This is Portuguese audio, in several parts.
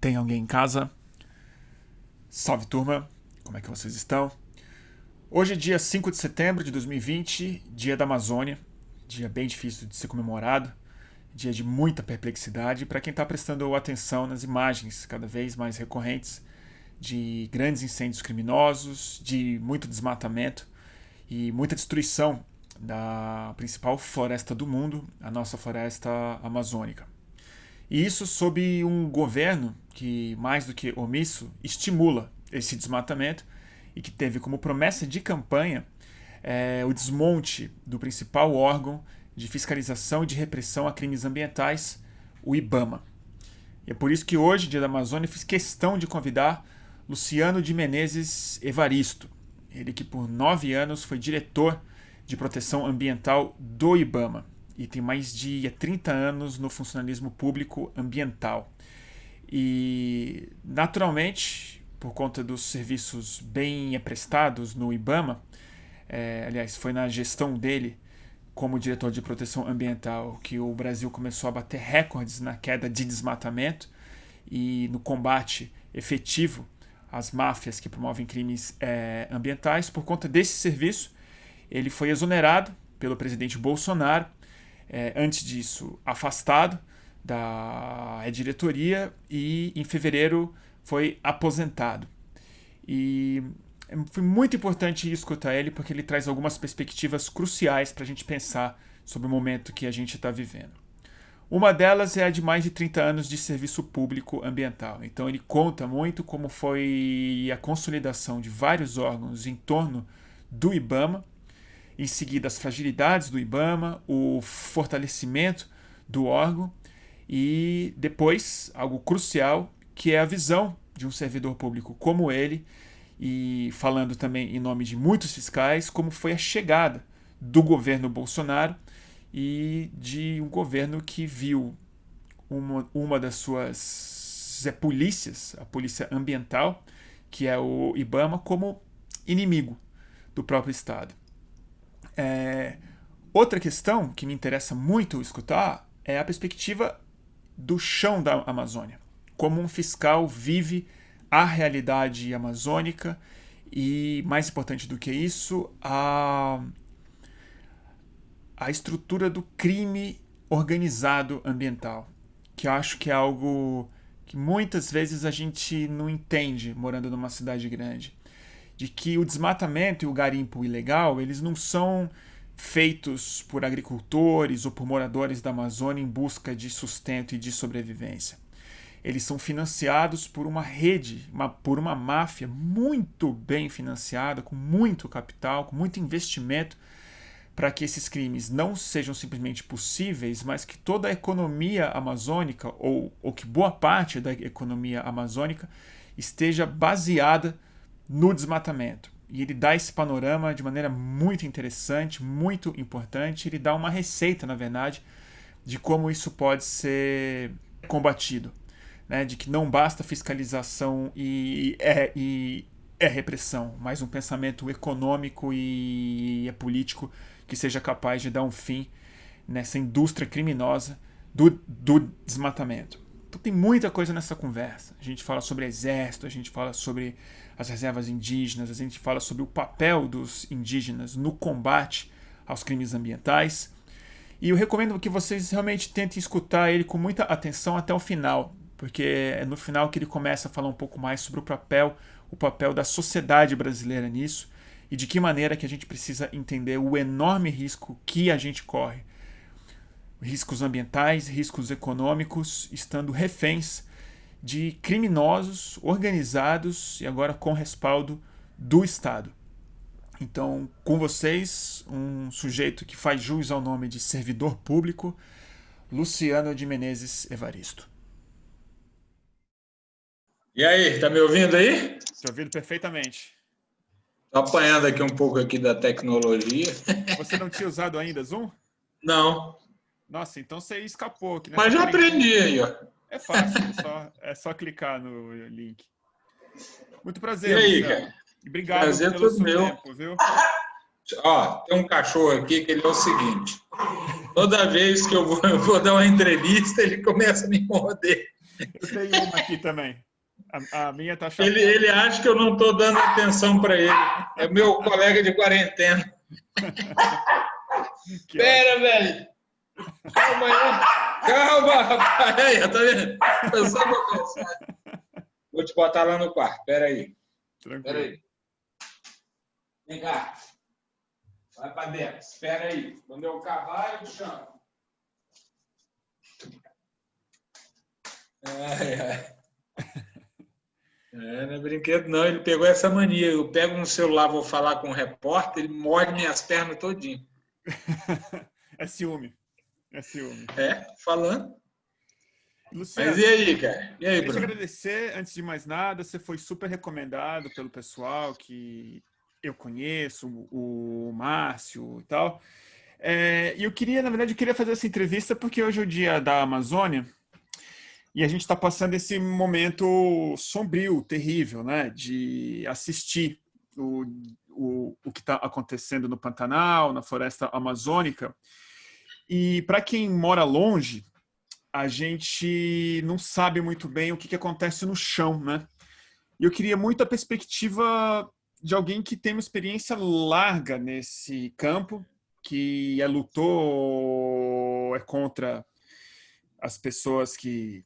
Tem alguém em casa? Salve, turma! Como é que vocês estão? Hoje é dia 5 de setembro de 2020, dia da Amazônia, dia bem difícil de ser comemorado, dia de muita perplexidade para quem está prestando atenção nas imagens cada vez mais recorrentes de grandes incêndios criminosos, de muito desmatamento e muita destruição da principal floresta do mundo, a nossa floresta amazônica. E isso sob um governo que, mais do que omisso, estimula esse desmatamento e que teve como promessa de campanha o desmonte do principal órgão de fiscalização e de repressão a crimes ambientais, o IBAMA. E é por isso que hoje, Dia da Amazônia, fiz questão de convidar Luciano de Menezes Evaristo, ele que por 9 anos foi diretor de proteção ambiental do IBAMA e tem mais de 30 anos no funcionalismo público ambiental. E, naturalmente, por conta dos serviços bem prestados no IBAMA, aliás, foi na gestão dele como diretor de proteção ambiental que o Brasil começou a bater recordes na queda de desmatamento e no combate efetivo às máfias que promovem crimes ambientais. Por conta desse serviço, ele foi exonerado pelo presidente Bolsonaro, antes disso afastado da diretoria e em fevereiro foi aposentado. E foi muito importante escutar ele porque ele traz algumas perspectivas cruciais para a gente pensar sobre o momento que a gente está vivendo. Uma delas é a de mais de 30 anos de serviço público ambiental. Então ele conta muito como foi a consolidação de vários órgãos em torno do IBAMA, em seguida as fragilidades do IBAMA, o fortalecimento do órgão e depois algo crucial que é a visão de um servidor público como ele, e falando também em nome de muitos fiscais, como foi a chegada do governo Bolsonaro e de um governo que viu uma das suas polícias, a polícia ambiental, que é o IBAMA, como inimigo do próprio Estado. Outra questão que me interessa muito escutar é a perspectiva do chão da Amazônia. Como um fiscal vive a realidade amazônica e, mais importante do que isso, a estrutura do crime organizado ambiental, que eu acho que é algo que muitas vezes a gente não entende morando numa cidade grande. De que o desmatamento e o garimpo ilegal, eles não são feitos por agricultores ou por moradores da Amazônia em busca de sustento e de sobrevivência. Eles são financiados por uma rede, por uma máfia muito bem financiada, com muito capital, com muito investimento, para que esses crimes não sejam simplesmente possíveis, mas que toda a economia amazônica, ou que boa parte da economia amazônica, esteja baseada no desmatamento. E ele dá esse panorama de maneira muito interessante, muito importante. Ele dá uma receita, na verdade, de como isso pode ser combatido, né? De que não basta fiscalização e repressão, mas um pensamento econômico e político que seja capaz de dar um fim nessa indústria criminosa do desmatamento. Então tem muita coisa nessa conversa. A gente fala sobre exército, a gente fala sobre as reservas indígenas, a gente fala sobre o papel dos indígenas no combate aos crimes ambientais. E eu recomendo que vocês realmente tentem escutar ele com muita atenção até o final, porque é no final que ele começa a falar um pouco mais sobre o papel da sociedade brasileira nisso e de que maneira que a gente precisa entender o enorme risco que a gente corre. Riscos ambientais, riscos econômicos, estando reféns de criminosos organizados e agora com respaldo do Estado. Então, com vocês, um sujeito que faz jus ao nome de servidor público, Luciano de Menezes Evaristo. E aí, tá me ouvindo aí? Estou ouvindo perfeitamente. Estou apanhando aqui um pouco aqui da tecnologia. Você não tinha usado ainda Zoom? Não. Nossa, então você escapou aqui. Mas já aprendi aí, ó. É fácil, é só clicar no link. Muito prazer, e aí, Luciano. cara? Obrigado prazer pelo todo seu meu. tempo, viu? Ó, tem um cachorro aqui que ele é o seguinte. Toda vez que eu vou dar uma entrevista, ele começa a me morder. Eu tenho uma aqui também. A minha tá chapada. Ele acha que eu não estou dando atenção para ele. É meu colega de quarentena. Que Pera, ótimo. velho. Calma aí. Calma, rapaz. Aí, tá vendo? Eu só vou pensar. Vou te botar lá no quarto. Pera aí. Tranquilo. Vem cá. Vai para dentro. Espera aí. Quando eu acabar, eu te chamo. Ai, ai. Não é brinquedo, não. Ele pegou essa mania. Eu pego no celular, vou falar com o repórter, ele morde minhas pernas todinho. É ciúme. É ciúme. Falando. Luciano, Mas e aí, cara? E aí, queria te Bruno? agradecer, antes de mais nada, você foi super recomendado pelo pessoal que eu conheço, o Márcio e tal. E eu queria, na verdade, eu queria fazer essa entrevista porque hoje é o dia da Amazônia e a gente está passando esse momento sombrio, terrível, né? De assistir o que está acontecendo no Pantanal, na floresta amazônica. E para quem mora longe, a gente não sabe muito bem o que acontece no chão, né? E eu queria muito a perspectiva de alguém que tem uma experiência larga nesse campo, que lutou contra as pessoas que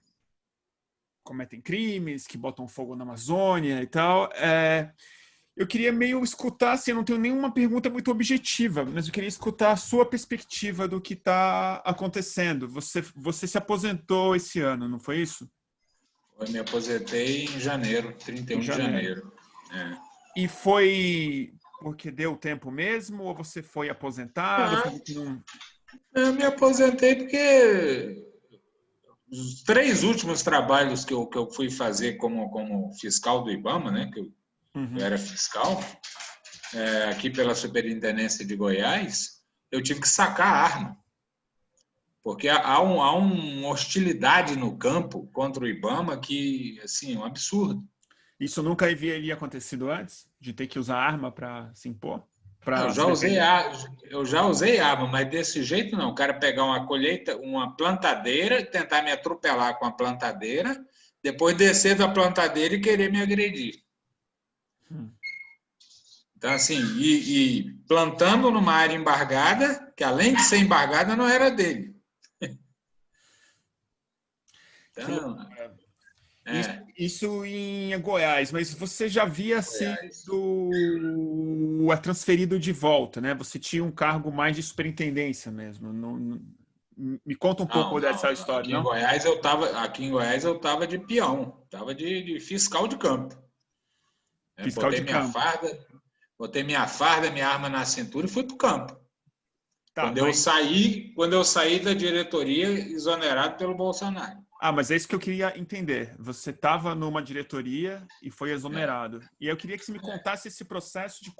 cometem crimes, que botam fogo na Amazônia e tal. Eu queria meio escutar, assim, eu não tenho nenhuma pergunta muito objetiva, mas eu queria escutar a sua perspectiva do que está acontecendo. Você se aposentou esse ano, não foi isso? Eu me aposentei em janeiro, Em 31 de janeiro. janeiro. E foi porque deu tempo mesmo, ou você foi aposentado? Foi que não... Eu me aposentei porque os 3 últimos trabalhos que eu fui fazer como fiscal do IBAMA, né, que eu era fiscal, aqui pela Superintendência de Goiás, eu tive que sacar a arma. Porque há uma hostilidade no campo contra o IBAMA que, assim, é um absurdo. Isso nunca havia acontecido antes? De ter que usar arma para se impor? Eu Para se já usei defender? eu já usei arma, mas desse jeito não. O cara pegar uma colheita, uma plantadeira, tentar me atropelar com a plantadeira, depois descer da plantadeira e querer me agredir. Então, assim, e plantando numa área embargada, que além de ser embargada, não era dele. Que Então, loucura. Isso, é, isso em Goiás, mas você já havia sido Goiás. transferido de volta, né? Você tinha um cargo mais de superintendência mesmo. Me conta um pouco Não, dessa não. história, não? Aqui em Goiás eu estava de peão, estava de fiscal de campo. Fiscal de campo. Botei minha farda, minha arma na cintura e fui para o campo. Tá, Quando eu saí da diretoria, exonerado pelo Bolsonaro. mas é isso que eu queria entender. Você estava numa diretoria e foi É, exonerado. E eu queria que você me contasse esse processo de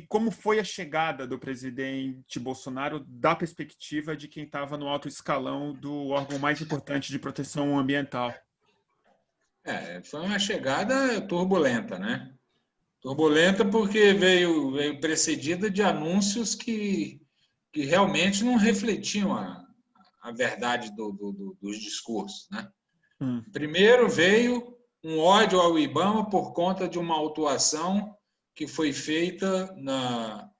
como foi a chegada do presidente Bolsonaro da perspectiva de quem estava no alto escalão do órgão mais importante de proteção ambiental. foi uma chegada turbulenta, né? Turbulenta porque veio precedida de anúncios que realmente não refletiam a verdade dos discursos, né? Primeiro veio um ódio ao IBAMA por conta de uma autuação que foi feita na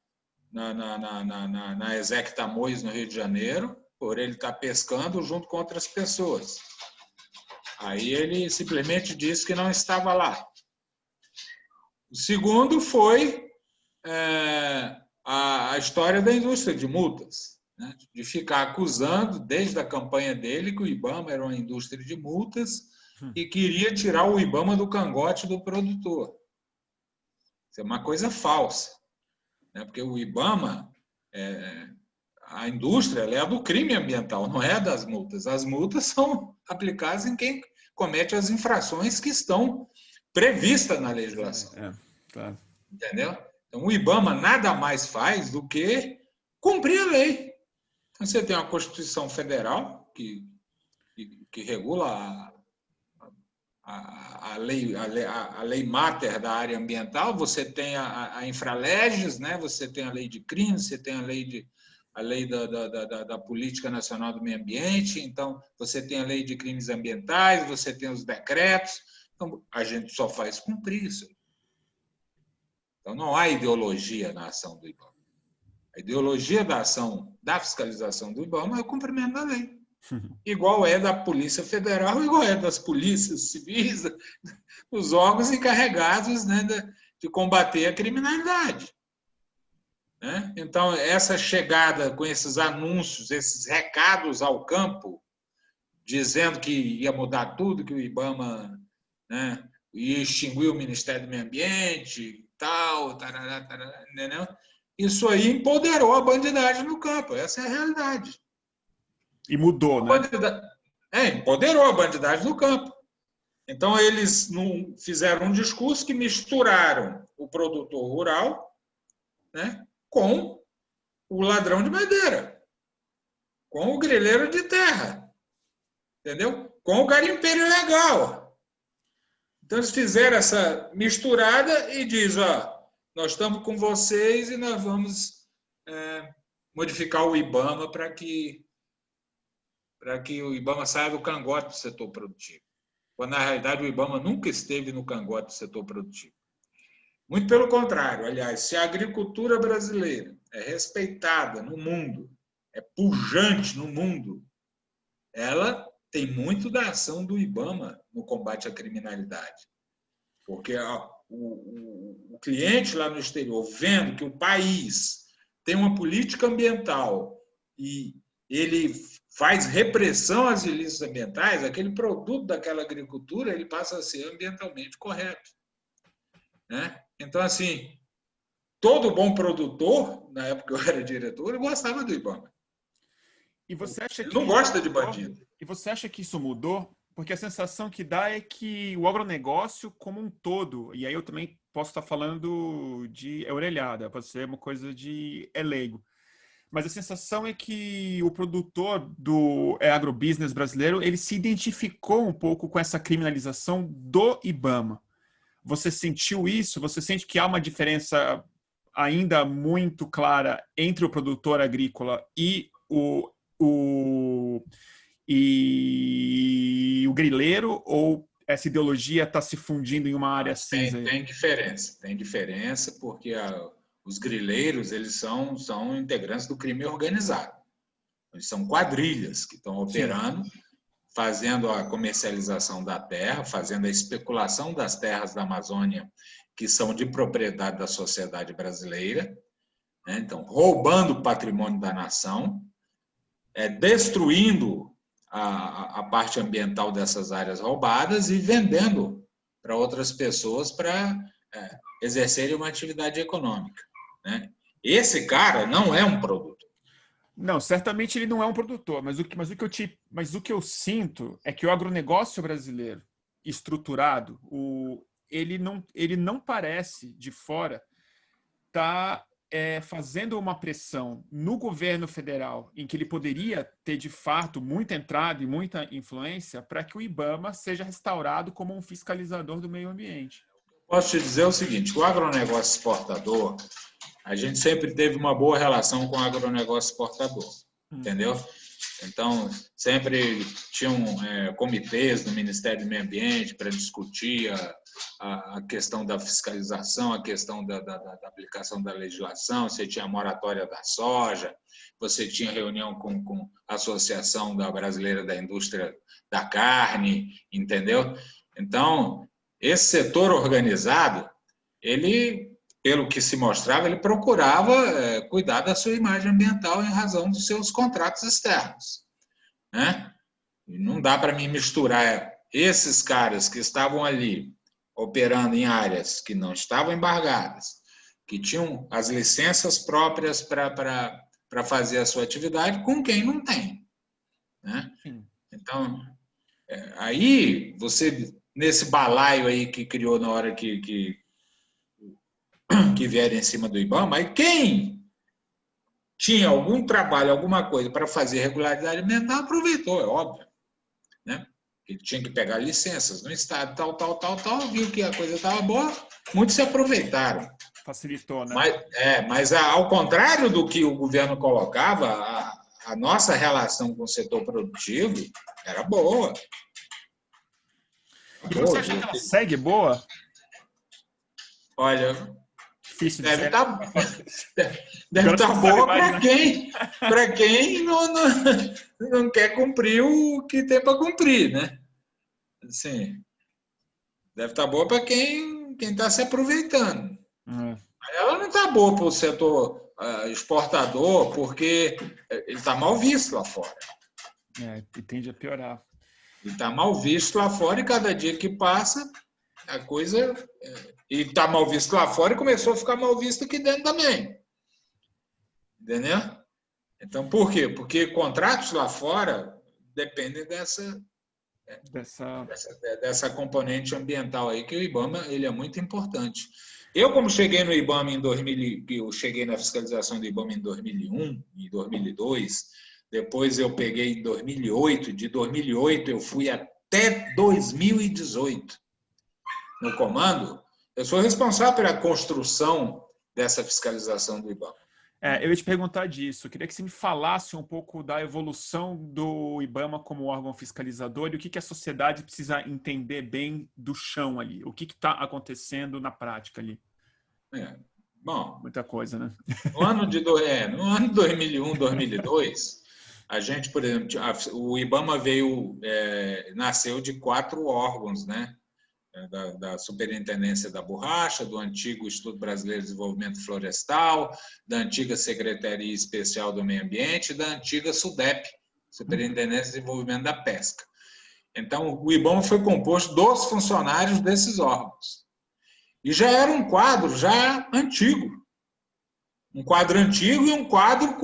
ESEC Tamoios, no Rio de Janeiro, por ele estar pescando junto com outras pessoas. Aí ele simplesmente disse que não estava lá. O segundo foi a história da indústria de multas, né? De ficar acusando, desde a campanha dele, que o IBAMA era uma indústria de multas e queria tirar o IBAMA do cangote do produtor. Isso é uma coisa falsa, né? Porque o IBAMA, a indústria, ela é a do crime ambiental, não é a das multas. As multas são aplicadas em quem comete as infrações que estão previstas na legislação. Claro. Entendeu? Então, o IBAMA nada mais faz do que cumprir a lei. Então, você tem uma Constituição Federal que regula a lei máter da área ambiental, você tem a Infralerges, né? Você tem a lei de crimes, você tem a lei a lei da Política Nacional do Meio Ambiente, então você tem a lei de crimes ambientais, você tem os decretos, então a gente só faz cumprir isso. Então não há ideologia na ação do IBAMA. A ideologia da ação da fiscalização do IBAMA é o cumprimento da lei. Igual é da Polícia Federal, igual é das polícias civis, dos órgãos encarregados, né, de combater a criminalidade. Né? Então, essa chegada com esses anúncios, esses recados ao campo, dizendo que ia mudar tudo, que o IBAMA, né, ia extinguir o Ministério do Meio Ambiente, tal, tarará, tarará, entendeu? Isso aí empoderou a bandidagem no campo, essa é a realidade. E mudou, né? Empoderou a bandidagem no campo. Então, eles não fizeram um discurso que misturaram o produtor rural, né, com o ladrão de madeira, com o grileiro de terra, entendeu? Com o garimpeiro ilegal. Então, eles fizeram essa misturada e diz, nós estamos com vocês e nós vamos modificar o IBAMA para que o IBAMA saia do cangote do setor produtivo. Quando, na realidade, o IBAMA nunca esteve no cangote do setor produtivo. Muito pelo contrário, aliás, se a agricultura brasileira é respeitada no mundo, é pujante no mundo, ela tem muito da ação do IBAMA no combate à criminalidade. Porque o cliente lá no exterior, vendo que o país tem uma política ambiental e ele faz repressão às ilícitos ambientais, aquele produto daquela agricultura ele passa a ser ambientalmente correto. Né? Então, assim, todo bom produtor, na época que eu era diretor, eu gostava do IBAMA. E você acha ele não gosta de bandido. E você acha que isso mudou? Porque a sensação que dá é que o agronegócio como um todo, e aí eu também posso estar falando de orelhada, pode ser uma coisa de leigo, mas a sensação é que o produtor do agrobusiness brasileiro, ele se identificou um pouco com essa criminalização do IBAMA. Você sentiu isso? Você sente que há uma diferença ainda muito clara entre o produtor agrícola e o grileiro? Ou essa ideologia está se fundindo em uma área cinza? Tem diferença porque os grileiros eles são integrantes do crime organizado. Eles são quadrilhas que estão operando, sim, fazendo a comercialização da terra, fazendo a especulação das terras da Amazônia, que são de propriedade da sociedade brasileira, né? Então, roubando o patrimônio da nação, destruindo a parte ambiental dessas áreas roubadas e vendendo para outras pessoas para exercerem uma atividade econômica. Né? Esse cara não é um produto. Não, certamente ele não é um produtor, mas o que eu sinto é que o agronegócio brasileiro estruturado, ele não parece, de fora, estar fazendo uma pressão no governo federal, em que ele poderia ter, de fato, muita entrada e muita influência para que o IBAMA seja restaurado como um fiscalizador do meio ambiente. Posso te dizer o seguinte, o agronegócio exportador, a gente sempre teve uma boa relação com o agronegócio exportador, entendeu? Então, sempre tinham comitês do Ministério do Meio Ambiente para discutir a questão da fiscalização, a questão da aplicação da legislação, você tinha a moratória da soja, você tinha reunião com a Associação Brasileira da Indústria da Carne, entendeu? Então, esse setor organizado, ele, pelo que se mostrava, ele procurava cuidar da sua imagem ambiental em razão dos seus contratos externos. Né? E não dá para mim misturar esses caras que estavam ali operando em áreas que não estavam embargadas, que tinham as licenças próprias para fazer a sua atividade, com quem não tem. Né? Então, aí você, nesse balaio aí que criou na hora que vieram em cima do IBAMA, aí quem tinha algum trabalho, alguma coisa para fazer regularidade ambiental, aproveitou, é óbvio. Né? Ele tinha que pegar licenças no estado, tal, viu que a coisa estava boa, muitos se aproveitaram. Facilitou, né? Mas ao contrário do que o governo colocava, a nossa relação com o setor produtivo era boa. E você acha que ela segue boa? Olha, Difícil deve dizer. estar Agora você não sabe boa mais, para quem não quer cumprir o que tem para cumprir, né? Assim, deve estar boa para quem está se aproveitando. Ela não está boa para o setor exportador, porque ele está mal visto lá fora. E tende a piorar. Ele está mal visto lá fora e cada dia que passa, a coisa... E está mal visto lá fora e começou a ficar mal visto aqui dentro também. Entendeu? Então, por quê? Porque contratos lá fora dependem dessa componente ambiental aí, que o IBAMA ele é muito importante. Eu, como cheguei no IBAMA em 2000, eu cheguei na fiscalização do IBAMA em 2001 e 2002, depois eu peguei em 2008, de 2008 eu fui até 2018 no comando, eu sou responsável pela construção dessa fiscalização do IBAMA. Eu ia te perguntar disso. Eu queria que você me falasse um pouco da evolução do IBAMA como órgão fiscalizador e o que a sociedade precisa entender bem do chão ali. O que está acontecendo na prática ali? Bom, muita coisa, né? No ano de 2001, 2002, a gente, por exemplo, o IBAMA nasceu de 4 órgãos, né? Da Superintendência da Borracha, do antigo Instituto Brasileiro de Desenvolvimento Florestal, da antiga Secretaria Especial do Meio Ambiente e da antiga SUDEP, Superintendência de Desenvolvimento da Pesca. Então, o IBAMA foi composto dos funcionários desses órgãos. E já era um quadro já antigo. Um quadro antigo e um quadro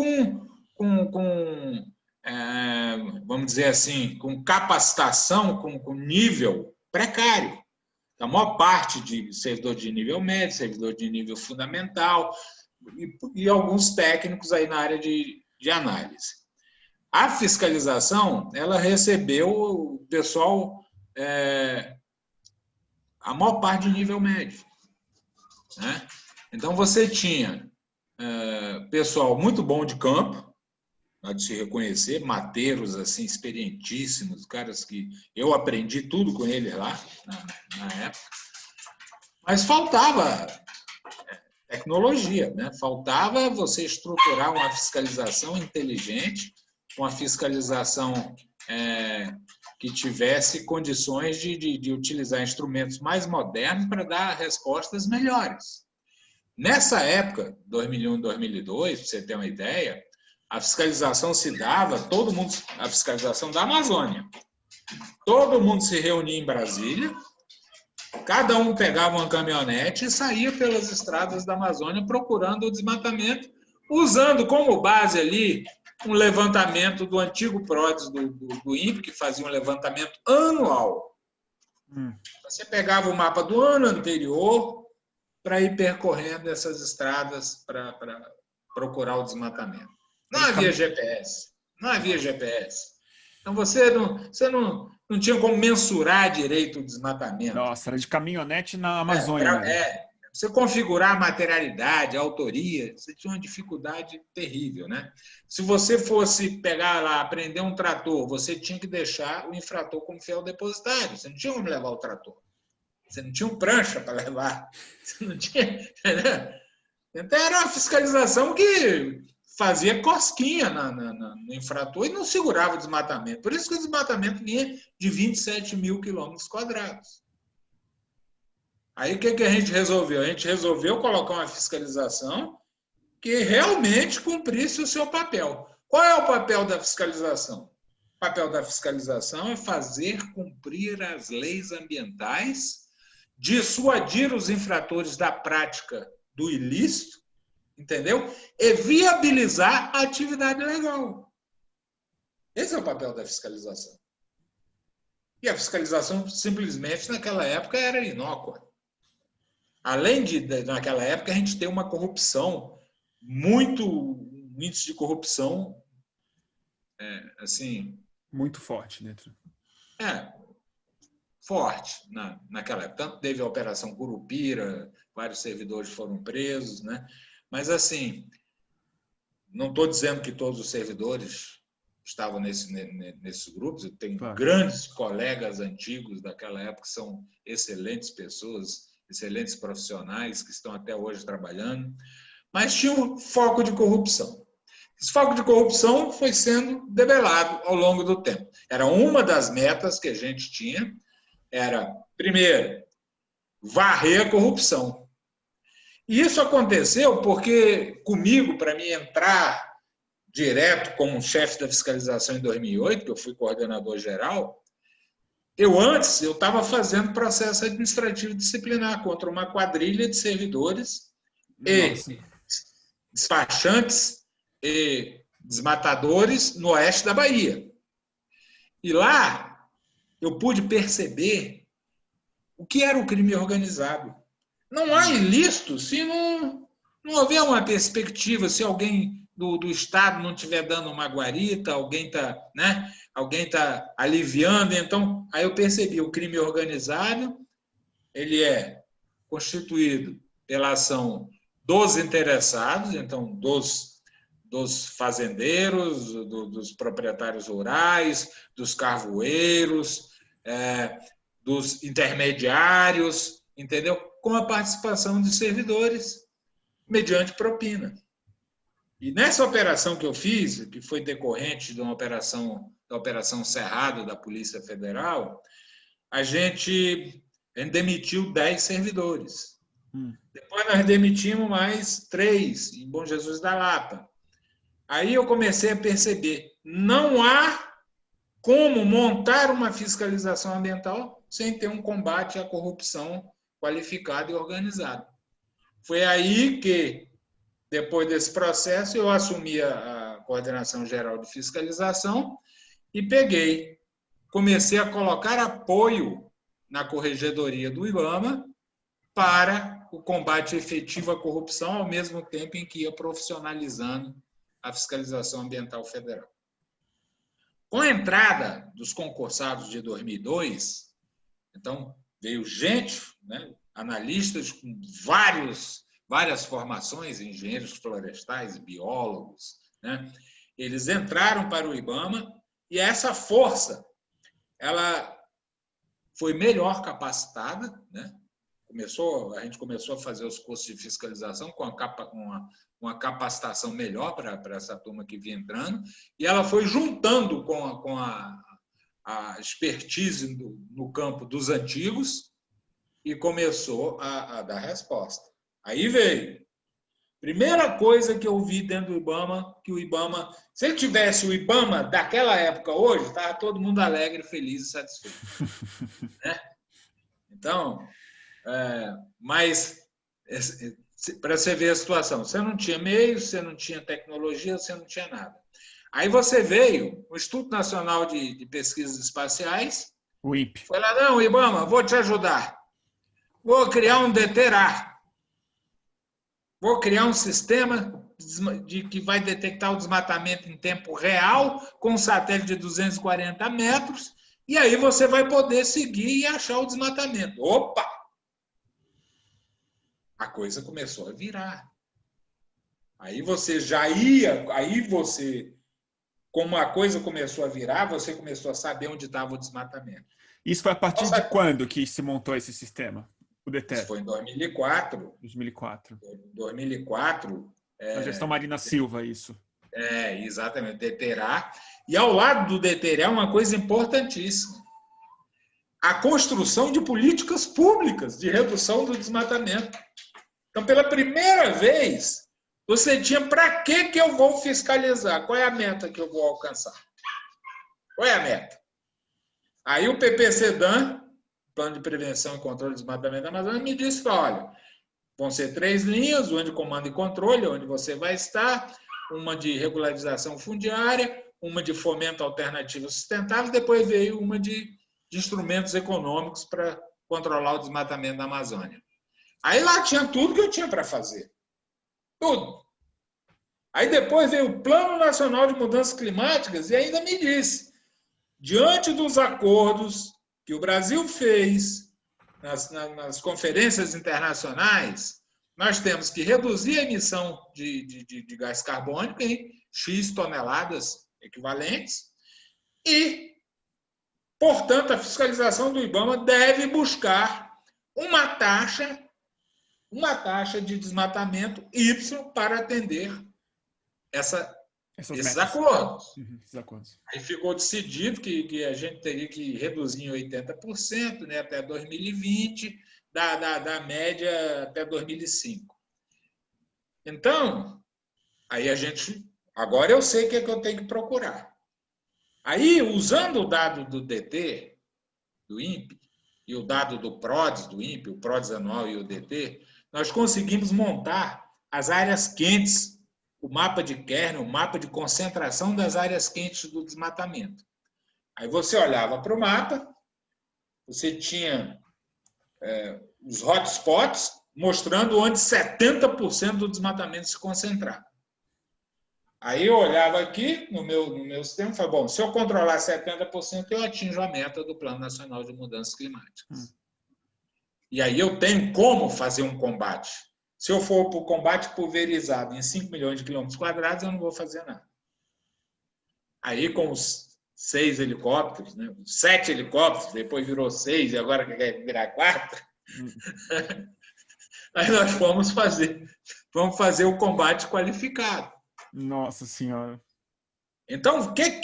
vamos dizer assim, com capacitação, com nível precário. A maior parte de servidor de nível médio, servidor de nível fundamental e alguns técnicos aí na área de análise. A fiscalização, ela recebeu o pessoal, a maior parte de nível médio. Né? Então, você tinha pessoal muito bom de campo, de se reconhecer, mateiros assim, experientíssimos, caras que eu aprendi tudo com eles lá na época, mas faltava tecnologia, né? Faltava você estruturar uma fiscalização inteligente, uma fiscalização que tivesse condições de utilizar instrumentos mais modernos para dar respostas melhores. Nessa época, 2001, 2002, para você ter uma ideia, a fiscalização se dava, a fiscalização da Amazônia. Todo mundo se reunia em Brasília, cada um pegava uma caminhonete e saía pelas estradas da Amazônia procurando o desmatamento, usando como base ali um levantamento do antigo PRODES do INPE, que fazia um levantamento anual. Você pegava o mapa do ano anterior para ir percorrendo essas estradas para procurar o desmatamento. Não havia GPS. Então, você não tinha como mensurar direito o desmatamento. Nossa, era de caminhonete na Amazônia. Você configurar a materialidade, a autoria, você tinha uma dificuldade terrível. Né? Se você fosse pegar lá, aprender um trator, você tinha que deixar o infrator como fiel depositário. Você não tinha como levar o trator. Você não tinha um prancha para levar. Você não tinha... Então, era uma fiscalização que fazia cosquinha no infrator e não segurava o desmatamento. Por isso que o desmatamento vinha de 27 mil quilômetros quadrados. Aí, o que a gente resolveu? A gente resolveu colocar uma fiscalização que realmente cumprisse o seu papel. Qual é o papel da fiscalização? O papel da fiscalização é fazer cumprir as leis ambientais, dissuadir os infratores da prática do ilícito, entendeu? E viabilizar a atividade legal. Esse é o papel da fiscalização. E a fiscalização, simplesmente, naquela época, era inócua. Além naquela época, a gente tem uma corrupção um índice de corrupção, assim... Muito forte dentro. forte naquela época. Tanto teve a Operação Curupira, vários servidores foram presos, né? Mas, assim, não estou dizendo que todos os servidores estavam nesses grupos. Eu tenho grandes colegas antigos daquela época que são excelentes pessoas, excelentes profissionais que estão até hoje trabalhando, mas tinha um foco de corrupção. Esse foco de corrupção foi sendo debelado ao longo do tempo. Era uma das metas que a gente tinha, era, primeiro, varrer a corrupção. E isso aconteceu porque, comigo, para mim entrar direto como chefe da fiscalização em 2008, que eu fui coordenador geral, eu estava fazendo processo administrativo disciplinar contra uma quadrilha de servidores e despachantes e desmatadores no oeste da Bahia. E lá eu pude perceber o que era o crime organizado. Não há ilícito se não houver uma perspectiva, se alguém do Estado não estiver dando uma guarita, alguém está aliviando. Então, aí eu percebi, o crime organizado ele é constituído pela ação dos interessados, então dos fazendeiros, dos proprietários rurais, dos carvoeiros, dos intermediários, entendeu? Com a participação de servidores, mediante propina. E nessa operação que eu fiz, que foi decorrente de uma operação, da Operação Cerrado da Polícia Federal, a gente demitiu 10 servidores. Depois nós demitimos mais 3 em Bom Jesus da Lapa. Aí eu comecei a perceber, não há como montar uma fiscalização ambiental sem ter um combate à corrupção qualificado e organizado. Foi aí que, depois desse processo, eu assumi a coordenação geral de fiscalização e comecei a colocar apoio na corregedoria do IBAMA para o combate efetivo à corrupção, ao mesmo tempo em que ia profissionalizando a fiscalização ambiental federal. Com a entrada dos concursados de 2002, então, veio gente, né, analistas com várias formações, engenheiros florestais, biólogos, né? Eles entraram para o IBAMA e essa força ela foi melhor capacitada, né? A gente começou a fazer os cursos de fiscalização com uma capacitação melhor para essa turma que vinha entrando, e ela foi juntando com a expertise no campo dos antigos e começou a dar resposta. Aí veio. Primeira coisa que eu vi dentro do IBAMA, que o IBAMA, se ele tivesse o IBAMA daquela época hoje, estava todo mundo alegre, feliz e satisfeito. Né? Então, mas para você ver a situação, você não tinha meios, você não tinha tecnologia, você não tinha nada. Aí você veio, o Instituto Nacional de Pesquisas Espaciais, o INPE. Foi lá, não, IBAMA, vou te ajudar. Vou criar um DETERAR. Vou criar um sistema que vai detectar o desmatamento em tempo real, com um satélite de 240 metros, e aí você vai poder seguir e achar o desmatamento. Opa! A coisa começou a virar. Aí você como a coisa começou a virar, você começou a saber onde estava o desmatamento. Isso foi a partir de quando que se montou esse sistema? O DETER? Isso foi em 2004. 2004. 2004. A gestão Marina Silva, isso. Exatamente, DETERAR. E ao lado do DETERAR, uma coisa importantíssima. A construção de políticas públicas de redução do desmatamento. Então, pela primeira vez, você tinha para que eu vou fiscalizar? Qual é a meta que eu vou alcançar? Qual é a meta? Aí o PPCDAM, Plano de Prevenção e Controle do Desmatamento da Amazônia, me disse, olha, vão ser 3 linhas, uma de comando e controle, onde você vai estar, uma de regularização fundiária, uma de fomento alternativo sustentável, depois veio uma de instrumentos econômicos para controlar o desmatamento da Amazônia. Aí lá tinha tudo que eu tinha para fazer. Tudo. Aí depois veio o Plano Nacional de Mudanças Climáticas e ainda me disse, diante dos acordos que o Brasil fez nas conferências internacionais, nós temos que reduzir a emissão de gás carbônico em X toneladas equivalentes e, portanto, a fiscalização do IBAMA deve buscar uma taxa de desmatamento Y para atender esses acordos. Esses acordos. Aí ficou decidido que a gente teria que reduzir em 80%, né, até 2020, da média até 2005. Então, aí agora eu sei o que eu tenho que procurar. Aí, usando o dado do DT, do INPE, e o dado do PRODES, do INPE, o PRODES anual e o DT, nós conseguimos montar as áreas quentes, o mapa de Kernel, o mapa de concentração das áreas quentes do desmatamento. Aí você olhava para o mapa, você tinha os hotspots, mostrando onde 70% do desmatamento se concentrava. Aí eu olhava aqui no meu sistema e falava, bom, se eu controlar 70%, eu atinjo a meta do Plano Nacional de Mudanças Climáticas. E aí eu tenho como fazer um combate. Se eu for para o combate pulverizado em 5 milhões de quilômetros quadrados, eu não vou fazer nada. Aí com os 6 helicópteros, né, 7 helicópteros, depois virou 6 e agora quer virar 4, aí nós vamos fazer o combate qualificado. Nossa Senhora. Então, o que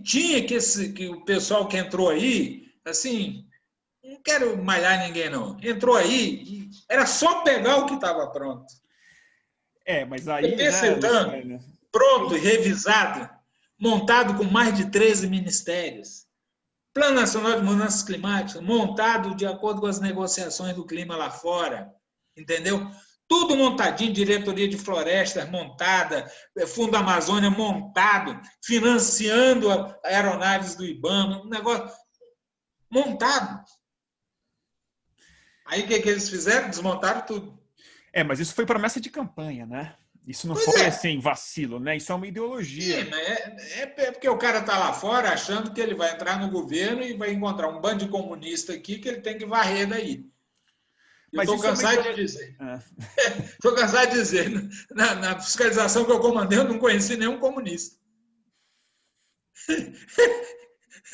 tinha que o pessoal que entrou aí, assim, não quero malhar ninguém, não. Entrou aí, era só pegar o que estava pronto. Mas aí, né, pronto, revisado, montado com mais de 13 ministérios. Plano Nacional de Mudanças Climáticas, montado de acordo com as negociações do clima lá fora, entendeu? Tudo montadinho, diretoria de florestas montada, Fundo Amazônia montado, financiando aeronaves do IBAMA, um negócio montado. Aí o que eles fizeram? Desmontaram tudo. Mas isso foi promessa de campanha, né? Isso não foi assim, vacilo, né? Isso é uma ideologia. Sim, é porque o cara está lá fora achando que ele vai entrar no governo e vai encontrar um bando de comunista aqui que ele tem que varrer daí. Eu estou cansado de dizer. Estou cansado de dizer. Na fiscalização que eu comandei, eu não conheci nenhum comunista.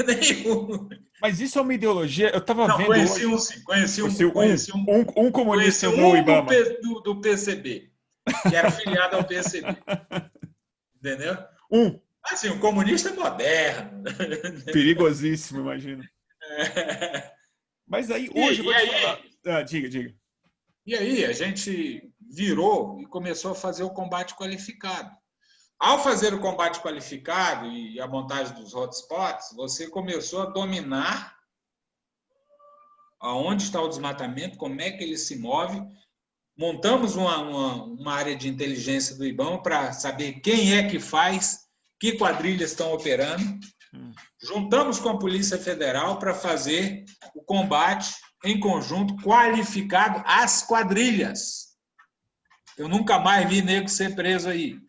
Nenhum. Mas isso é uma ideologia. Eu estava vendo. Conheci um, sim. Conheci um comunista no IBAMA. Do PCB, que era filiado ao PCB. Entendeu? Assim, um comunista moderno. Perigosíssimo, imagino. Mas aí, hoje eu vou te falar. Diga. E aí, a gente virou e começou a fazer o combate qualificado. Ao fazer o combate qualificado e a montagem dos hotspots, você começou a dominar aonde está o desmatamento, como é que ele se move. Montamos uma área de inteligência do IBAMA para saber quem é que faz, que quadrilhas estão operando. Juntamos com a Polícia Federal para fazer o combate em conjunto, qualificado às quadrilhas. Eu nunca mais vi nego ser preso aí.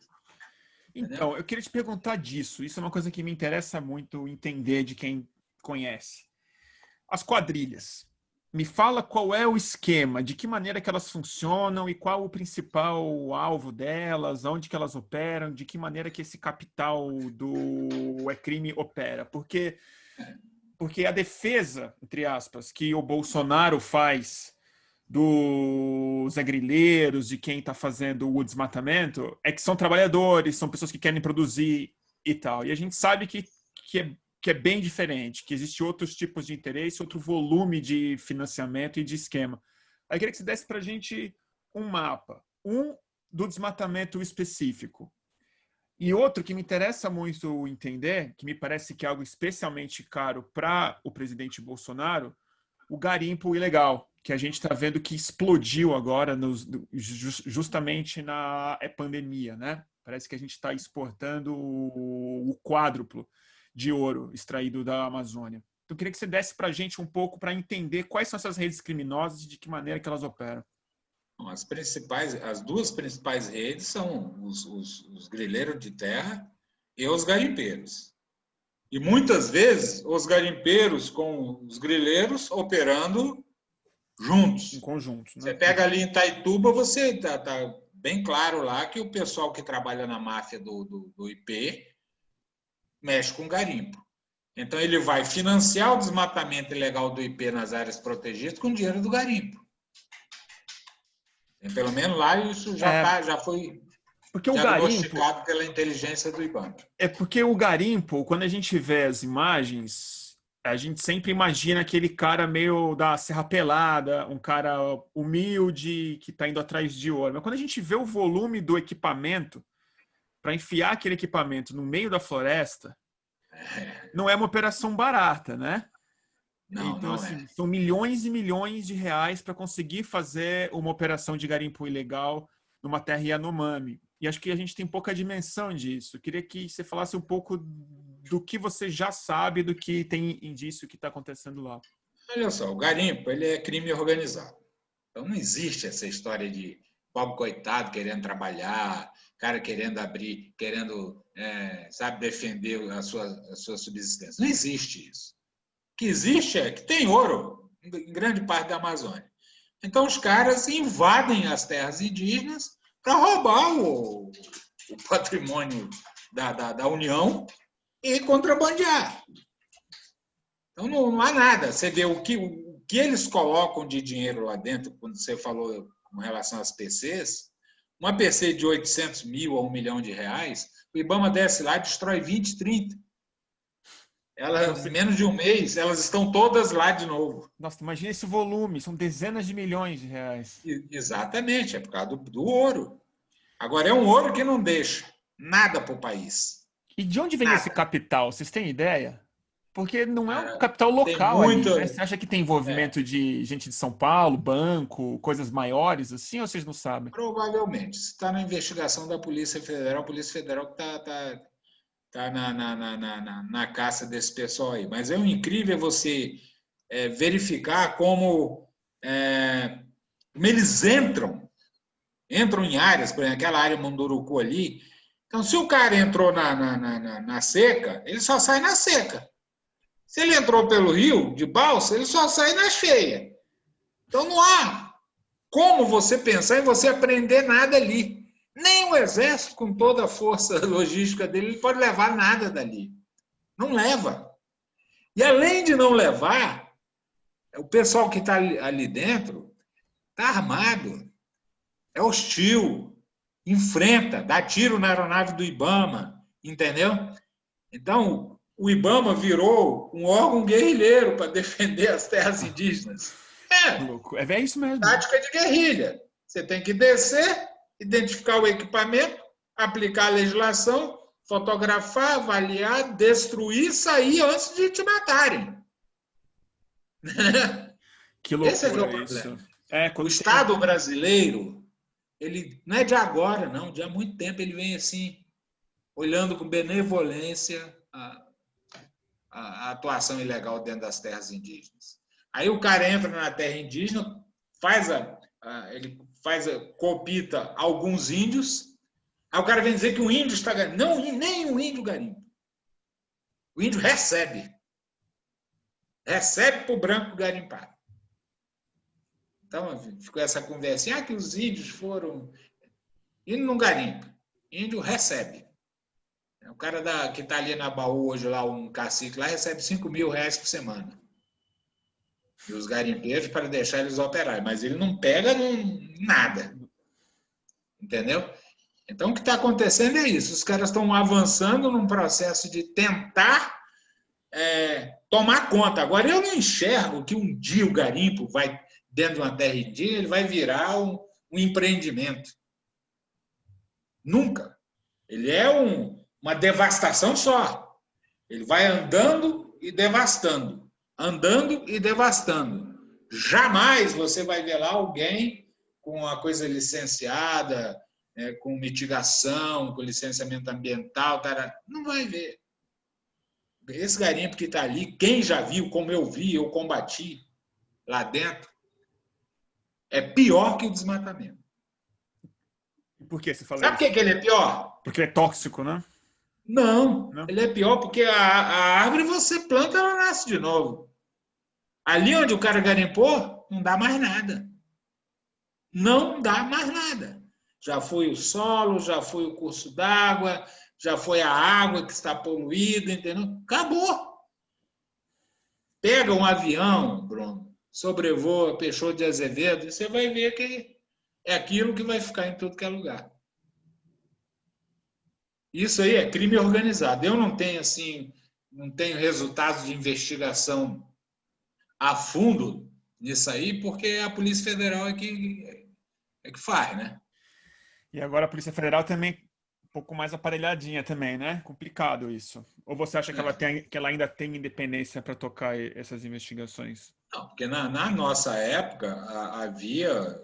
Então, eu queria te perguntar disso. Isso é uma coisa que me interessa muito entender de quem conhece. As quadrilhas. Me fala qual é o esquema, de que maneira que elas funcionam e qual o principal alvo delas, onde que elas operam, de que maneira que esse capital do crime opera. Porque a defesa, entre aspas, que o Bolsonaro faz dos agrilheiros, de quem está fazendo o desmatamento, é que são trabalhadores, são pessoas que querem produzir e tal. E a gente sabe que é bem diferente, que existe outros tipos de interesse, outro volume de financiamento e de esquema. Aí eu queria que você desse para a gente um mapa. Do desmatamento específico. E outro que me interessa muito entender, que me parece que é algo especialmente caro para o presidente Bolsonaro, o garimpo ilegal, que a gente está vendo que explodiu agora justamente na pandemia, né? Parece que a gente está exportando o quádruplo de ouro extraído da Amazônia. Então, eu queria que você desse para a gente um pouco para entender quais são essas redes criminosas e de que maneira que elas operam. As duas principais redes são os grileiros de terra e os garimpeiros. E muitas vezes os garimpeiros com os grileiros operando Em juntos. conjunto, Você né? pega ali em Itaituba, você tá bem claro lá que o pessoal que trabalha na máfia do IP mexe com garimpo. Então ele vai financiar o desmatamento ilegal do IP nas áreas protegidas com dinheiro do garimpo. E pelo menos lá isso já foi Porque o garimpo diagnosticado pela inteligência do IBAMA. é porque o garimpo, quando a gente vê as imagens, a gente sempre imagina aquele cara meio da Serra Pelada, um cara humilde que está indo atrás de ouro. Mas quando a gente vê o volume do equipamento para enfiar aquele equipamento no meio da floresta, não é uma operação barata, né? Não, Então, não é. assim, são milhões e milhões de reais para conseguir fazer uma operação de garimpo ilegal numa terra Yanomami. E acho que a gente tem pouca dimensão disso. Eu queria que você falasse um pouco do que você já sabe, do que tem indício que está acontecendo lá. Olha só, o garimpo ele é crime organizado. Então não existe essa história de pobre coitado querendo trabalhar, cara querendo abrir, querendo, sabe, defender a sua subsistência. Não existe isso. O que existe é que tem ouro em grande parte da Amazônia. Então os caras invadem as terras indígenas para roubar o patrimônio da União e contrabandear. Então não há nada. Você vê o que eles colocam de dinheiro lá dentro, quando você falou com relação às PCs, uma PC de 800 mil a 1 milhão de reais, o IBAMA desce lá e destrói 20, 30. Em menos de um mês, elas estão todas lá de novo. Nossa, imagina esse volume, são dezenas de milhões de reais. Exatamente, é por causa do ouro. Agora, é um ouro que não deixa nada para o país. E de onde vem esse Nada. capital? Vocês têm ideia? Porque não é um capital Tem local ali, muita. né? Você acha que tem envolvimento de gente de São Paulo, banco, coisas maiores assim, ou vocês não sabem? Provavelmente. Está na investigação da Polícia Federal, a Polícia Federal que está na caça desse pessoal aí. Mas é um incrível você verificar como eles entram em áreas, por exemplo, aquela área Munduruku ali. Então, se o cara entrou na seca, ele só sai na seca. Se ele entrou pelo rio, de balsa, ele só sai na cheia. Então, não há como você pensar em você aprender nada ali. Nem o exército, com toda a força logística dele, ele pode levar nada dali. Não leva. E além de não levar, o pessoal que está ali dentro está armado, é hostil, enfrenta, dá tiro na aeronave do IBAMA, entendeu? Então, o IBAMA virou um órgão guerrilheiro para defender as terras indígenas. Louco. É isso mesmo. Tática de guerrilha. Você tem que descer, identificar o equipamento, aplicar a legislação, fotografar, avaliar, destruir, sair antes de te matarem. Que Esse é que é o loucura isso. problema. O Quando Estado brasileiro, ele não é de agora, não. De há muito tempo ele vem assim, olhando com benevolência a atuação ilegal dentro das terras indígenas. Aí o cara entra na terra indígena, ele copita alguns índios, aí o cara vem dizer que o índio está garimpando. Não, nem o índio garimpa. O índio recebe. Recebe para o branco garimpar. Então, ficou essa conversinha, que os índios foram... Índio não garimpa, índio recebe. O cara que está ali na Baú hoje, lá, um cacique lá, recebe 5 mil reais por semana. E os garimpeiros para deixar eles operarem. Mas ele não pega nada. Entendeu? Então, o que está acontecendo é isso. Os caras estão avançando num processo de tentar tomar conta. Agora, eu não enxergo que um dia o garimpo vai, dentro de uma terra indígena, ele vai virar um empreendimento. Nunca. Ele é uma devastação só. Ele vai andando e devastando. Andando e devastando. Jamais você vai ver lá alguém com uma coisa licenciada, com mitigação, com licenciamento ambiental, não vai ver. Esse garimpo que está ali, quem já viu, como eu vi, eu combati lá dentro, é pior que o desmatamento. Por que você fala Sabe isso? por que ele é pior? Porque é tóxico, né? Não, Não? ele é pior porque a árvore você planta, ela nasce de novo. Ali onde o cara garimpou, não dá mais nada. Não dá mais nada. Já foi o solo, já foi o curso d'água, já foi a água que está poluída, entendeu? Acabou. Pega um avião, Bruno, sobrevoa Peixoto de Azevedo, e você vai ver que é aquilo que vai ficar em tudo que é lugar. Isso aí é crime organizado. Eu não tenho assim, não tenho resultados de investigação a fundo nisso aí, porque a Polícia Federal é que faz, né? E agora a Polícia Federal também um pouco mais aparelhadinha também, né? Complicado isso. Ou você acha que ela É. tem, que ela ainda tem independência para tocar essas investigações? Não, porque na nossa época havia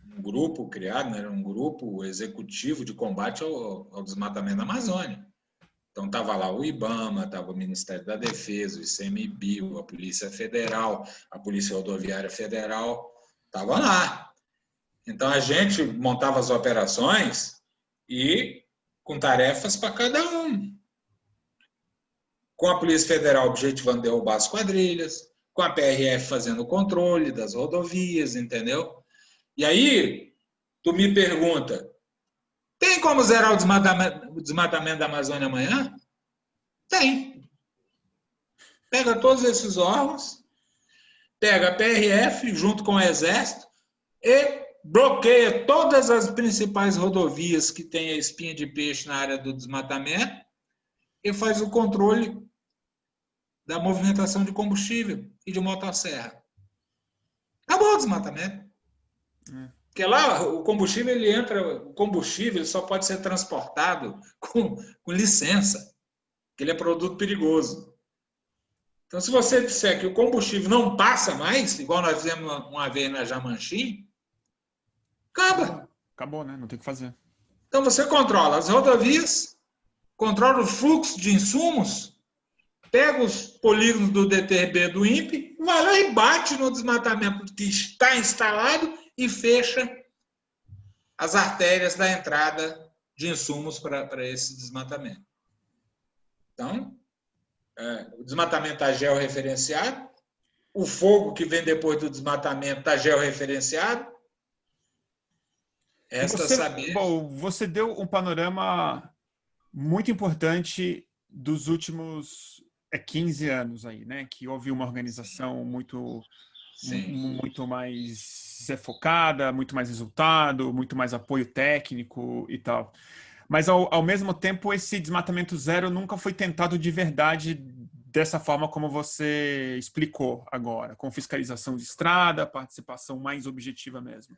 um grupo criado, né? Era um grupo executivo de combate ao desmatamento da Amazônia. Então estava lá o IBAMA, estava o Ministério da Defesa, o ICMBio, a Polícia Federal, a Polícia Rodoviária Federal, estava lá. Então a gente montava as operações e com tarefas para cada um. Com a Polícia Federal objetivando derrubar as quadrilhas, com a PRF fazendo o controle das rodovias, entendeu? E aí, tu me pergunta, tem como zerar o desmatamento da Amazônia amanhã? Tem. Pega todos esses órgãos, pega a PRF junto com o Exército e bloqueia todas as principais rodovias que têm a espinha de peixe na área do desmatamento e faz o controle da movimentação de combustível e de motosserra. Acabou o desmatamento. Porque lá o combustível ele entra, o combustível só pode ser transportado com licença, que ele é produto perigoso. Então, se você disser que o combustível não passa mais, igual nós fizemos uma vez na Jamanchim, acaba. Acabou, né? Não tem o que fazer. Então, você controla as rodovias, controla o fluxo de insumos, pega os polígonos do DTRB do INPE, vai lá e bate no desmatamento que está instalado e fecha as artérias da entrada de insumos para esse desmatamento. Então, o desmatamento está georreferenciado, o fogo que vem depois do desmatamento está georreferenciado. Resta saber. Bom, você deu um panorama muito importante dos últimos 15 anos aí, né? Que houve uma organização muito mais focada, muito mais resultado, muito mais apoio técnico e tal. Mas, ao mesmo tempo, esse desmatamento zero nunca foi tentado de verdade dessa forma como você explicou agora, com fiscalização de estrada, participação mais objetiva mesmo.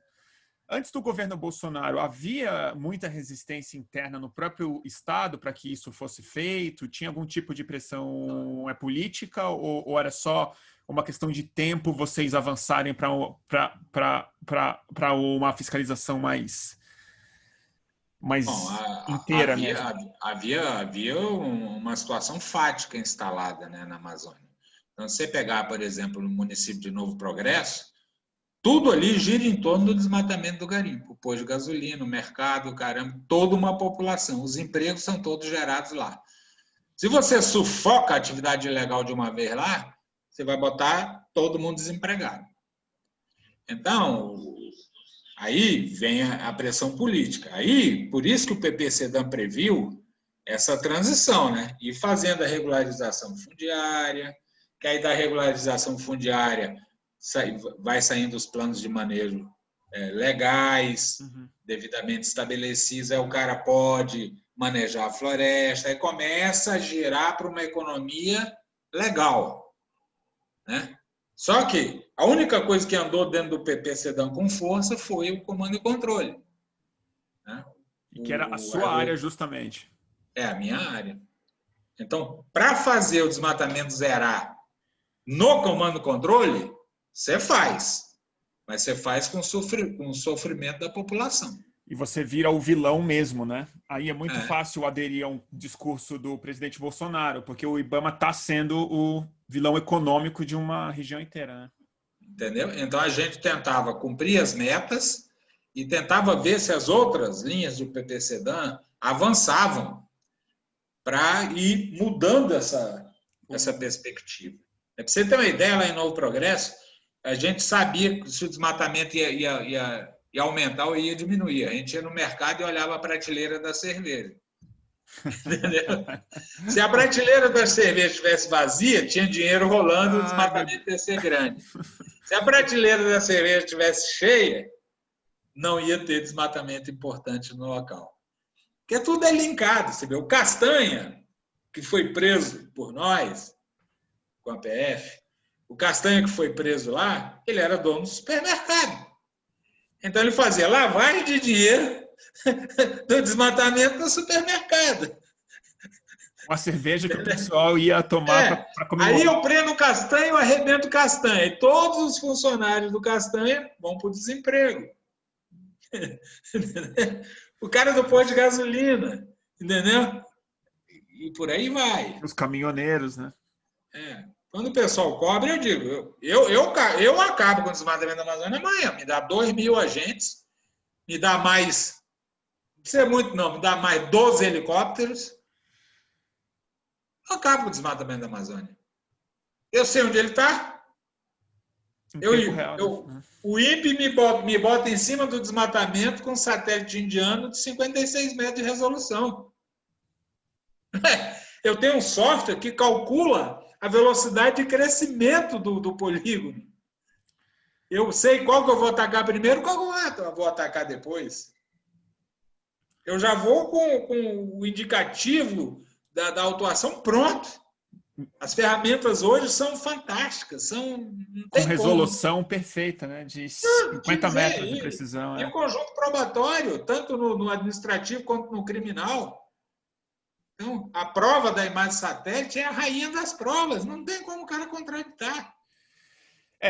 Antes do governo Bolsonaro, havia muita resistência interna no próprio Estado para que isso fosse feito? Tinha algum tipo de pressão política ou era só uma questão de tempo vocês avançarem para uma fiscalização mais Bom, inteira mesmo? havia uma situação fática instalada, né, na Amazônia. Então, se você pegar, por exemplo, no município de Novo Progresso, tudo ali gira em torno do desmatamento do garimpo. O posto de gasolina, o mercado, caramba, toda uma população. Os empregos são todos gerados lá. Se você sufoca a atividade ilegal de uma vez lá, você vai botar todo mundo desempregado. Então, aí vem a pressão política. Aí, por isso que o PP-CEDAM previu essa transição, né? E fazendo a regularização fundiária, que aí da regularização fundiária vai saindo os planos de manejo legais, devidamente estabelecidos, aí o cara pode manejar a floresta, aí começa a girar para uma economia legal, né? Só que a única coisa que andou dentro do PP-CEDAM com força foi o comando e controle, né? E que era a sua área, justamente. É a minha área. Então, para fazer o desmatamento zerar no comando e controle, você faz. Mas você faz com o sofrimento da população. E você vira o vilão mesmo, né? Aí é muito fácil aderir a um discurso do presidente Bolsonaro, porque o IBAMA está sendo o vilão econômico de uma região inteira, né? Entendeu? Então a gente tentava cumprir as metas e tentava ver se as outras linhas do PP-CEDAM avançavam para ir mudando essa perspectiva. Para você ter uma ideia, lá em Novo Progresso, a gente sabia que se o desmatamento ia aumentar ou ia diminuir. A gente ia no mercado e olhava a prateleira da cerveja. Entendeu? Se a prateleira da cerveja estivesse vazia, tinha dinheiro rolando, o desmatamento ia ser grande. Se a prateleira da cerveja estivesse cheia, não ia ter desmatamento importante no local. Porque tudo é linkado. Você vê, o Castanha, que foi preso por nós, com a PF, o Castanha que foi preso lá, ele era dono do supermercado. Então ele fazia lavagem de dinheiro do desmatamento no supermercado. Uma cerveja que o pessoal ia tomar para comemorar. Aí eu prendo o Castanha, eu arrebento o Castanha. E todos os funcionários do Castanha vão para o desemprego. O cara do posto de gasolina, entendeu? E por aí vai. Os caminhoneiros, né? Quando o pessoal cobra, eu digo, eu acabo com o desmatamento da Amazônia amanhã. Me dá 2.000 agentes, me dá mais, não precisa muito não, me dá mais 12 helicópteros. Eu acabo com o desmatamento da Amazônia. Eu sei onde ele está. O INPE me bota em cima do desmatamento com um satélite indiano de 56 metros de resolução. Eu tenho um software que calcula a velocidade de crescimento do polígono. Eu sei qual que eu vou atacar primeiro, qual que eu vou atacar depois. Eu já vou com o indicativo da autuação pronto. As ferramentas hoje são fantásticas. Com resolução perfeita, né? De 50 metros de precisão. E o conjunto probatório, tanto no administrativo quanto no criminal. Então, a prova da imagem satélite é a rainha das provas. Não tem como o cara contraditar.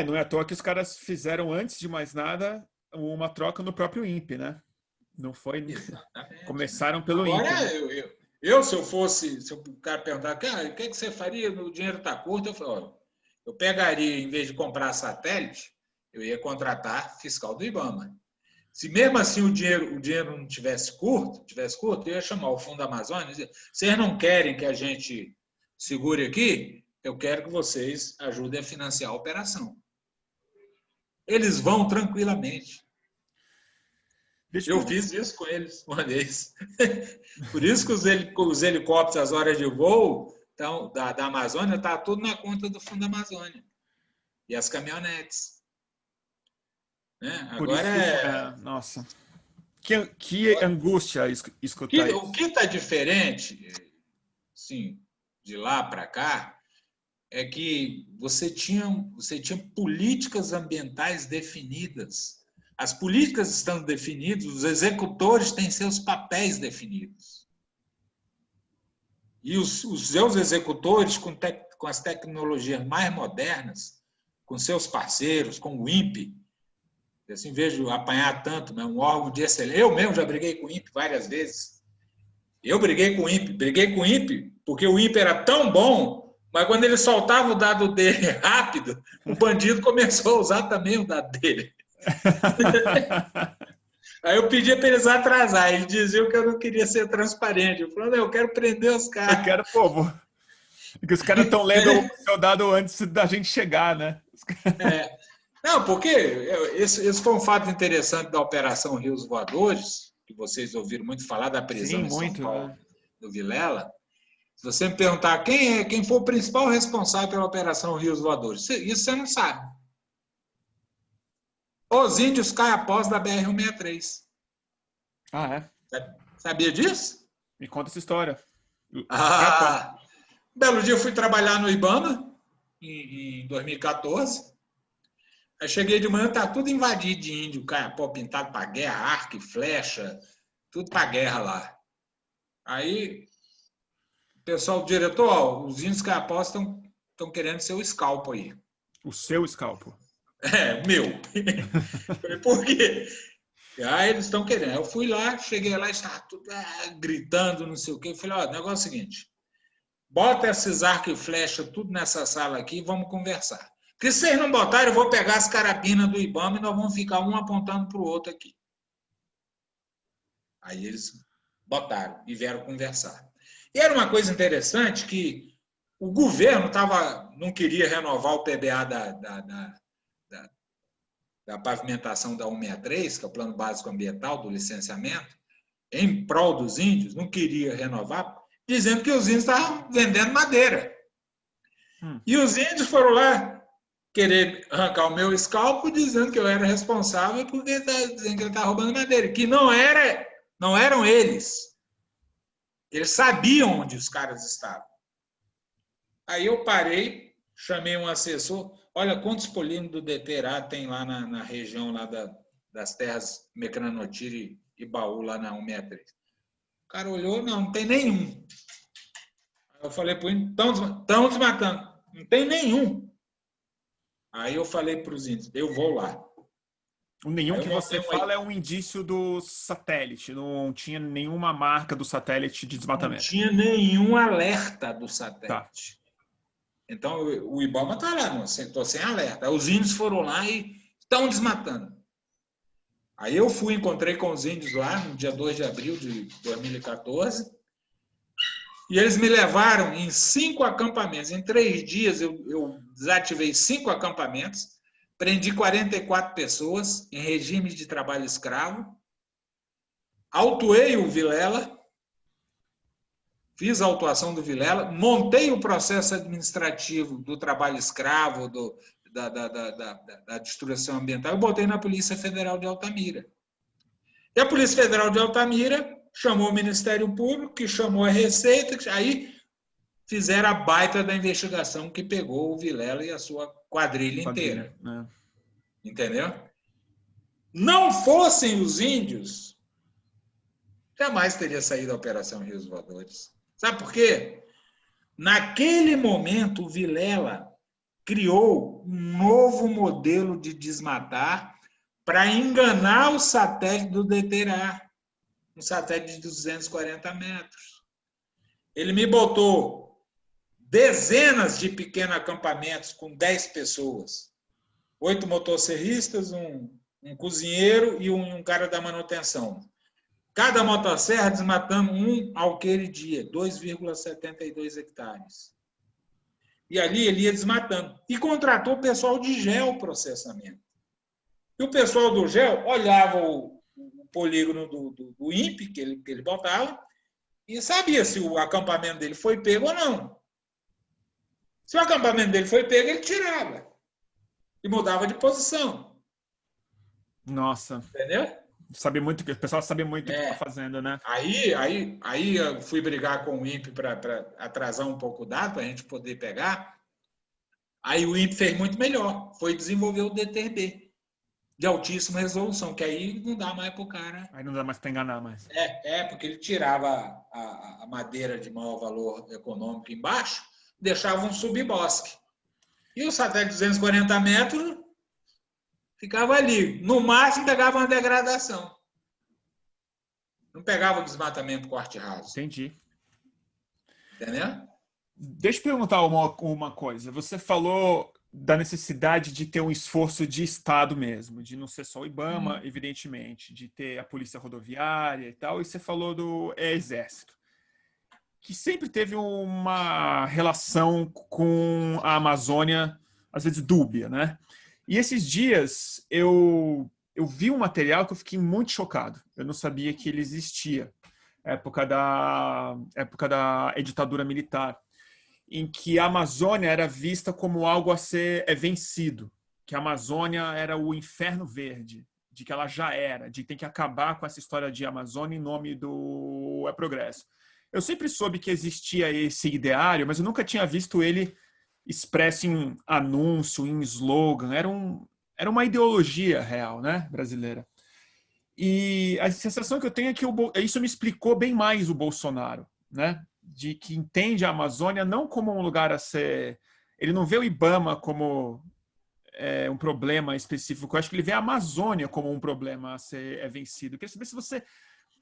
Não é à toa que os caras fizeram, antes de mais nada, uma troca no próprio INPE, né? Não foi... Exatamente. Começaram pelo INPE. Agora, se o cara perguntar, cara, o que você faria? O dinheiro está curto. Eu falo, eu pegaria, em vez de comprar satélite, eu ia contratar fiscal do IBAMA. Se mesmo assim o dinheiro não tivesse curto, eu ia chamar o Fundo Amazônia e dizer, vocês não querem que a gente segure aqui? Eu quero que vocês ajudem a financiar a operação. Eles vão tranquilamente. Eu fiz isso com eles uma vez. Por isso que os helicópteros, as horas de voo da Amazônia, está tudo na conta do Fundo Amazônia. E as caminhonetes. Agora nossa, que angústia escutar isso. O que está diferente, sim, de lá para cá, é que você tinha políticas ambientais definidas. As políticas estão definidas, os executores têm seus papéis definidos. E os seus executores, com as tecnologias mais modernas, com seus parceiros, com o INPE, assim, vejo apanhar tanto, né? Um órgão de excelência. Eu mesmo já briguei com o INPE várias vezes. Eu briguei com o INPE porque o INPE era tão bom, mas quando ele soltava o dado dele rápido, o bandido começou a usar também o dado dele. Aí eu pedia para eles atrasar. Eles diziam que eu não queria ser transparente. Eu falei, eu quero prender os caras. Eu quero, povo. Porque os caras estão lendo o seu dado antes da gente chegar, né? Não, porque esse foi um fato interessante da Operação Rios Voadores, que vocês ouviram muito falar da prisão em São Paulo, do Vilela. Se você me perguntar quem foi o principal responsável pela Operação Rios Voadores, isso você não sabe. Os índios caiapós da BR-163. Ah, é? Sabia disso? Me conta essa história. Um belo dia eu fui trabalhar no IBAMA, em 2014. Aí cheguei de manhã, tá tudo invadido de índio, caiapó pintado para guerra, arco e flecha, tudo para guerra lá. Aí, o pessoal, o diretor, os índios caiapós estão querendo seu escalpo aí. O seu escalpo? Meu. Falei, por quê? Aí eles estão querendo. Eu fui lá, cheguei lá, estava tudo gritando, não sei o quê. Eu falei, o negócio é o seguinte, bota esses arco e flecha tudo nessa sala aqui e vamos conversar. Porque se vocês não botarem, eu vou pegar as carapinas do IBAMA e nós vamos ficar um apontando para o outro aqui. Aí eles botaram e vieram conversar. E era uma coisa interessante que o governo não queria renovar o PBA da pavimentação da 163, que é o Plano Básico Ambiental do licenciamento, em prol dos índios, não queria renovar, dizendo que os índios estavam vendendo madeira. E os índios foram lá querer arrancar o meu escalpo, dizendo que eu era responsável porque dizendo que ele estava roubando madeira, que não eram eles. Eles sabiam onde os caras estavam. Aí eu parei, chamei um assessor. Olha quantos polígonos do DTRA tem lá na região lá das terras Mecranotira e Baú, lá na 163. O cara olhou, não tem nenhum. Eu falei para ele, estão desmatando. Não tem nenhum. Aí eu falei para os índios, eu vou lá. O nenhum que você fala é um indício do satélite, não tinha nenhuma marca do satélite de desmatamento. Não tinha nenhum alerta do satélite. Tá. Então o IBAMA está lá, estou sem alerta. Aí os índios foram lá e estão desmatando. Aí eu encontrei com os índios lá no dia 2 de abril de 2014 e eles me levaram em 5 acampamentos. Em 3 dias eu desativei 5 acampamentos, prendi 44 pessoas em regime de trabalho escravo, autuei o Vilela, fiz a autuação do Vilela, montei o processo administrativo do trabalho escravo, da destruição ambiental, eu botei na Polícia Federal de Altamira. E a Polícia Federal de Altamira chamou o Ministério Público, que chamou a Receita, aí fizeram a baita da investigação que pegou o Vilela e a sua quadrilha inteira. Né? Entendeu? Não fossem os índios, jamais teria saído a Operação Rios Voadores. Sabe por quê? Naquele momento, o Vilela criou um novo modelo de desmatar para enganar o satélite do DTRA, um satélite de 240 metros. Ele me botou dezenas de pequenos acampamentos com 10 pessoas, 8 motosserristas, um cozinheiro e um cara da manutenção. Cada motosserra desmatando um alqueire dia, 2,72 hectares. E ali ele ia desmatando. E contratou o pessoal de geoprocessamento. E o pessoal do geo olhava o polígono do INPE que ele botava e sabia se o acampamento dele foi pego ou não. Se o acampamento dele foi pego, ele tirava. E mudava de posição. Nossa. Entendeu? Sabe muito, o pessoal sabe muito o que está fazendo, né? Aí eu fui brigar com o INPE para atrasar um pouco o dado, para a gente poder pegar. Aí o INPE fez muito melhor. Foi desenvolver o DTB de altíssima resolução, que aí não dá mais para o cara. Aí não dá mais para enganar mais. Porque ele tirava a madeira de maior valor econômico embaixo, deixava um subbosque. E o satélite de 240 metros ficava ali. No máximo, pegava uma degradação. Não pegava o desmatamento corte raso. Entendi. Entendeu? Deixa eu perguntar uma coisa. Você falou da necessidade de ter um esforço de Estado mesmo, de não ser só o IBAMA, evidentemente, de ter a polícia rodoviária e tal, e você falou do Exército, que sempre teve uma relação com a Amazônia, às vezes dúbia, né? E esses dias eu vi um material que eu fiquei muito chocado. Eu não sabia que ele existia. Época da ditadura militar, em que a Amazônia era vista como algo a ser vencido, que a Amazônia era o inferno verde, de que ela já era, de que tem que acabar com essa história de Amazônia em nome do progresso. Eu sempre soube que existia esse ideário, mas eu nunca tinha visto ele expresso em anúncio, em slogan. Era uma ideologia real, né, brasileira. E a sensação que eu tenho é que isso me explicou bem mais o Bolsonaro, né? De que entende a Amazônia não como um lugar a ser... Ele não vê o IBAMA como um problema específico. Eu acho que ele vê a Amazônia como um problema a ser vencido. Eu queria saber se você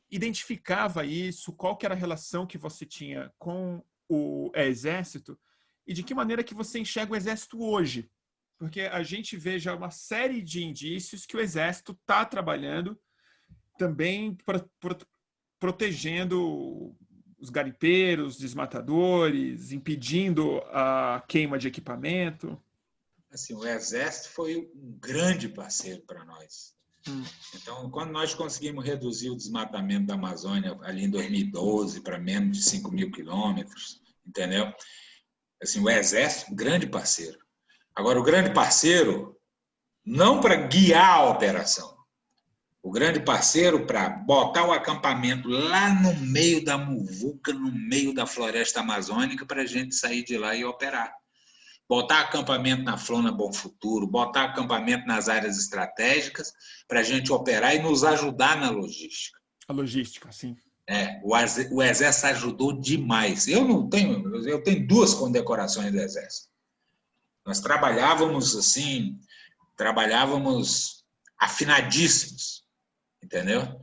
identificava isso, qual que era a relação que você tinha com o Exército e de que maneira que você enxerga o Exército hoje. Porque a gente vê já uma série de indícios que o Exército está trabalhando também protegendo os garimpeiros, desmatadores, impedindo a queima de equipamento? Assim, o Exército foi um grande parceiro para nós. Então, quando nós conseguimos reduzir o desmatamento da Amazônia ali em 2012 para menos de 5.000 quilômetros, entendeu? Assim, o Exército, grande parceiro. Agora, o grande parceiro, não para guiar a operação, o grande parceiro para botar o acampamento lá no meio da muvuca, no meio da floresta amazônica, para a gente sair de lá e operar. Botar acampamento na Flona Bom Futuro, botar acampamento nas áreas estratégicas, para a gente operar e nos ajudar na logística. A logística, sim. O Exército ajudou demais. Eu tenho 2 condecorações do Exército. Nós trabalhávamos assim, afinadíssimos, entendeu?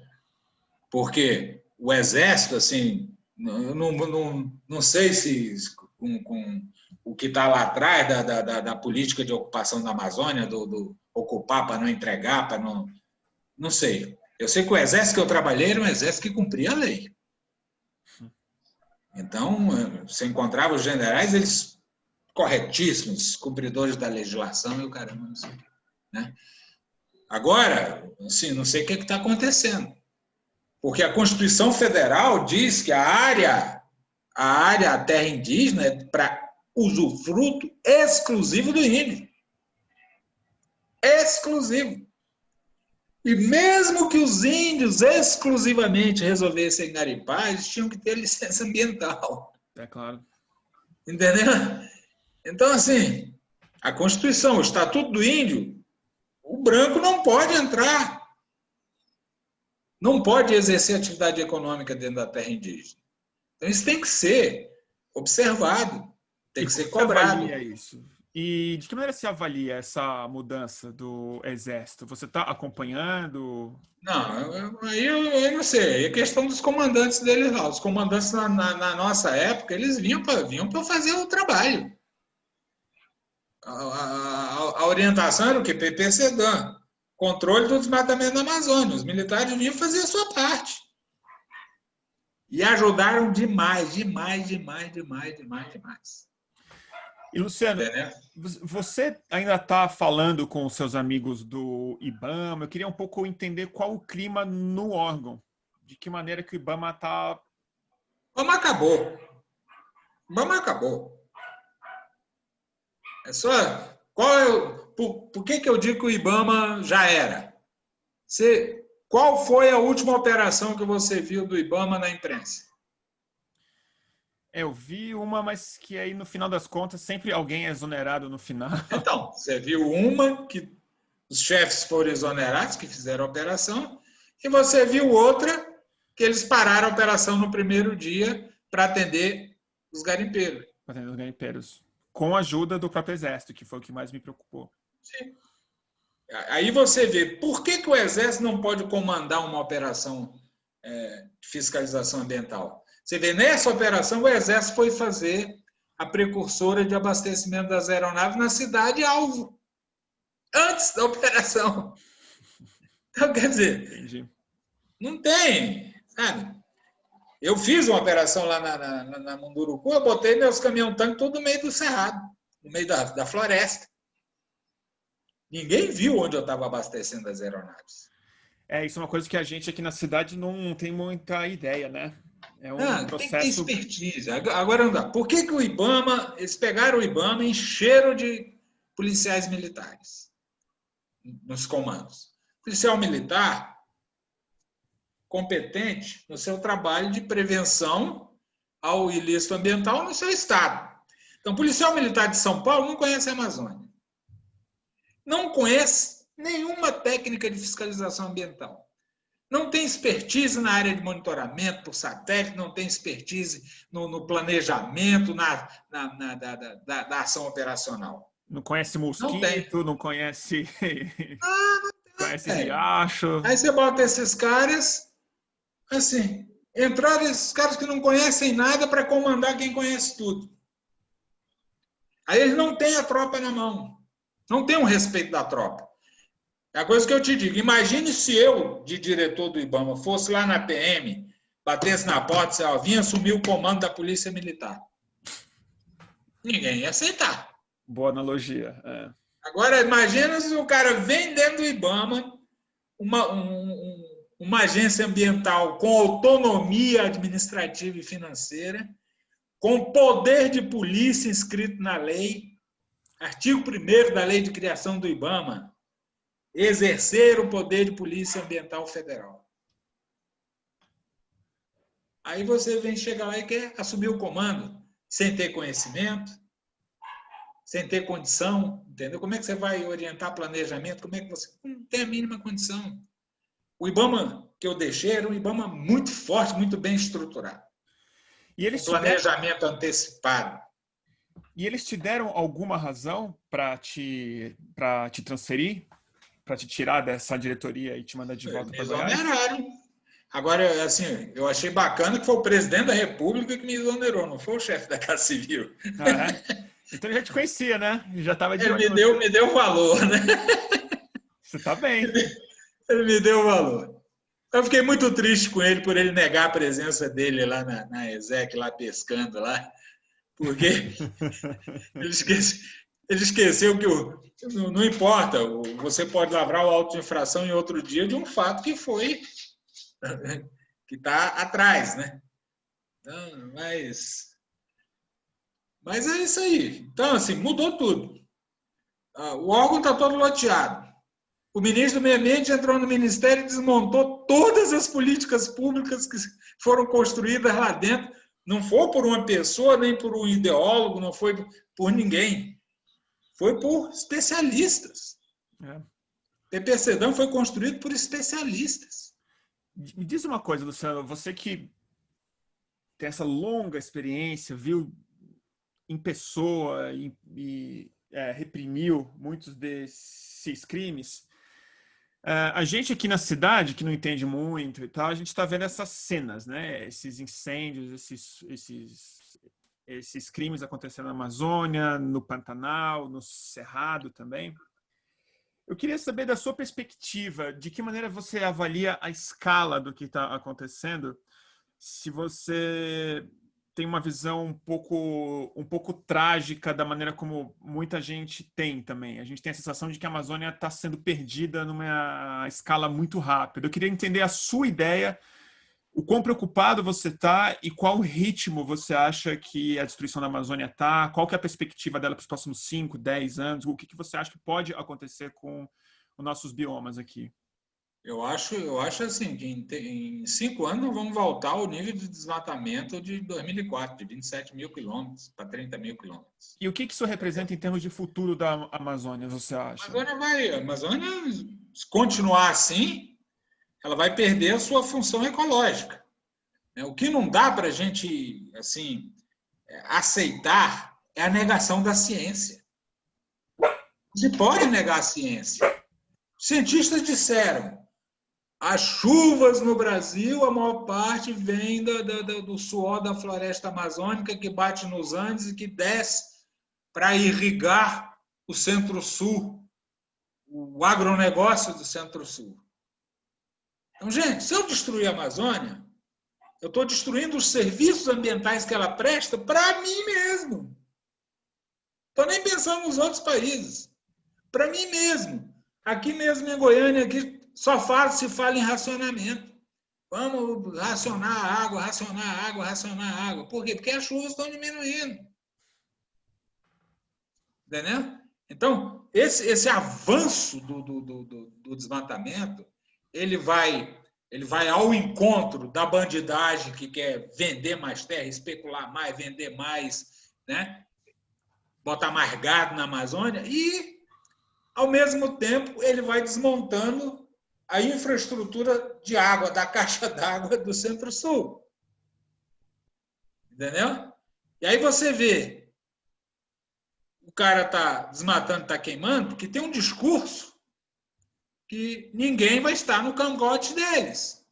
Porque o Exército, assim, não sei se com o que está lá atrás da política de ocupação da Amazônia, do ocupar para não entregar, para não... Não sei. Eu sei que o Exército que eu trabalhei era um Exército que cumpria a lei. Então, você encontrava os generais, eles corretíssimos, cumpridores da legislação e o caramba, não sei. Né? Agora, assim, não sei o que está acontecendo. Porque a Constituição Federal diz que a área terra indígena é para usufruto exclusivo do índio. Exclusivo. E mesmo que os índios exclusivamente resolvessem garimpar, eles tinham que ter licença ambiental. É claro. Entendeu? Então, assim, a Constituição, o Estatuto do Índio, o branco não pode entrar. Não pode exercer atividade econômica dentro da terra indígena. Então, isso tem que ser observado, tem que ser cobrado. Avalia isso? E de que maneira se avalia essa mudança do Exército? Você está acompanhando? Não, aí eu não sei. É questão dos comandantes deles lá. Os comandantes, na nossa época, eles vinham para fazer o trabalho. A orientação era o quê? PPCDAN. Controle do desmatamento da Amazônia. Os militares vinham fazer a sua parte. E ajudaram demais. E, Luciano, você ainda está falando com os seus amigos do IBAMA? Eu queria um pouco entender qual o clima no órgão. De que maneira que o IBAMA está... O IBAMA acabou. É só... Por que eu digo que o IBAMA já era? Qual foi a última operação que você viu do IBAMA na imprensa? Eu vi uma, mas que aí, no final das contas, sempre alguém é exonerado no final. Então, você viu uma que os chefes foram exonerados, que fizeram a operação, e você viu outra que eles pararam a operação no primeiro dia para atender os garimpeiros. Para atender os garimpeiros. Com a ajuda do próprio Exército, que foi o que mais me preocupou. Sim. Aí você vê, por que o Exército não pode comandar uma operação de fiscalização ambiental? Você vê, nessa operação, o Exército foi fazer a precursora de abastecimento das aeronaves na cidade-alvo, antes da operação. Então, quer dizer, Entendi. Não tem, sabe? Eu fiz uma operação lá na Munduruku, eu botei meus caminhão-tanque todo no meio do cerrado, no meio da floresta. Ninguém viu onde eu estava abastecendo as aeronaves. Isso é uma coisa que a gente aqui na cidade não tem muita ideia, né? É um processo... Tem que ter expertise. Agora não dá. Por que o IBAMA, eles pegaram o IBAMA e encheram de policiais militares nos comandos? Policial militar competente no seu trabalho de prevenção ao ilícito ambiental no seu estado. Então, o policial militar de São Paulo não conhece a Amazônia. Não conhece nenhuma técnica de fiscalização ambiental. Não tem expertise na área de monitoramento por satélite, não tem expertise no planejamento, da ação operacional. Não conhece mosquito, não conhece... conhece riacho. Aí você bota esses caras, assim, entraram esses caras que não conhecem nada para comandar quem conhece tudo. Aí eles não têm a tropa na mão. Não tem um respeito da tropa. É a coisa que eu te digo. Imagine se eu, de diretor do IBAMA, fosse lá na PM batesse na porta e disse, ó, vim assumir o comando da Polícia Militar. Ninguém ia aceitar. Boa analogia. É. Agora, imagina se o cara vem dentro do IBAMA, uma agência ambiental com autonomia administrativa e financeira, com poder de polícia inscrito na lei, artigo 1º da Lei de Criação do IBAMA, exercer o poder de polícia ambiental federal. Aí você vem chegar lá e quer assumir o comando, sem ter conhecimento, sem ter condição, entendeu? Como é que você vai orientar planejamento? Como é que você... Não tem a mínima condição. O IBAMA que eu deixei era um IBAMA muito forte, muito bem estruturado. E eles planejamento antecipado. E eles te deram alguma razão para te transferir? Para te tirar dessa diretoria e te mandar de volta para Goiás? Me exoneraram. Agora, assim, eu achei bacana que foi o presidente da República que me exonerou, não foi o chefe da Casa Civil. Então ele já te conhecia, né? Já estava de olho. Ele me deu valor, né? Você está bem. Ele me deu valor. Eu fiquei muito triste com ele por ele negar a presença dele lá na ESEC, lá pescando lá, porque ele esqueceu que não importa, você pode lavrar o auto de infração em outro dia de um fato que foi, que está atrás, né? Então, mas é isso aí. Então, assim, mudou tudo. O órgão está todo loteado. O ministro do Meio Ambiente entrou no Ministério e desmontou todas as políticas públicas que foram construídas lá dentro. Não foi por uma pessoa, nem por um ideólogo, não foi por ninguém. Foi por especialistas. O PPCdão foi construído por especialistas. Me diz uma coisa, Luciano, você que tem essa longa experiência, viu em pessoa e reprimiu muitos desses crimes, a gente aqui na cidade, que não entende muito e tal, a gente está vendo essas cenas, né? Esses incêndios, esses crimes acontecendo na Amazônia, no Pantanal, no Cerrado também. Eu queria saber da sua perspectiva, de que maneira você avalia a escala do que está acontecendo, se você tem uma visão um pouco trágica da maneira como muita gente tem também. A gente tem a sensação de que a Amazônia está sendo perdida numa escala muito rápida. Eu queria entender a sua ideia, o quão preocupado você está e qual ritmo você acha que a destruição da Amazônia está, qual que é a perspectiva dela para os próximos 5, 10 anos, o que você acha que pode acontecer com os nossos biomas aqui? Eu acho assim, que em 5 anos nós vamos voltar ao nível de desmatamento de 2004, de 27 mil quilômetros para 30 mil quilômetros. E o que isso representa em termos de futuro da Amazônia, você acha? A Amazônia, se continuar assim, ela vai perder a sua função ecológica. O que não dá para a gente assim, aceitar é a negação da ciência. Se pode negar a ciência. Os cientistas disseram, as chuvas no Brasil, a maior parte vem do suor da floresta amazônica que bate nos Andes e que desce para irrigar o Centro-Sul, o agronegócio do Centro-Sul. Então, gente, se eu destruir a Amazônia, eu estou destruindo os serviços ambientais que ela presta para mim mesmo. Estou nem pensando nos outros países. Para mim mesmo. Aqui mesmo em Goiânia, aqui só se fala em racionamento. Vamos racionar a água, racionar a água, racionar a água. Por quê? Porque as chuvas estão diminuindo. Entendeu? Então, esse avanço do desmatamento, ele vai ao encontro da bandidagem que quer vender mais terra, especular mais, vender mais, né? Botar mais gado na Amazônia e, ao mesmo tempo, ele vai desmontando a infraestrutura de água, da caixa d'água do Centro-Sul. Entendeu? E aí você vê, o cara está desmatando, está queimando, porque tem um discurso que ninguém vai estar no cangote deles.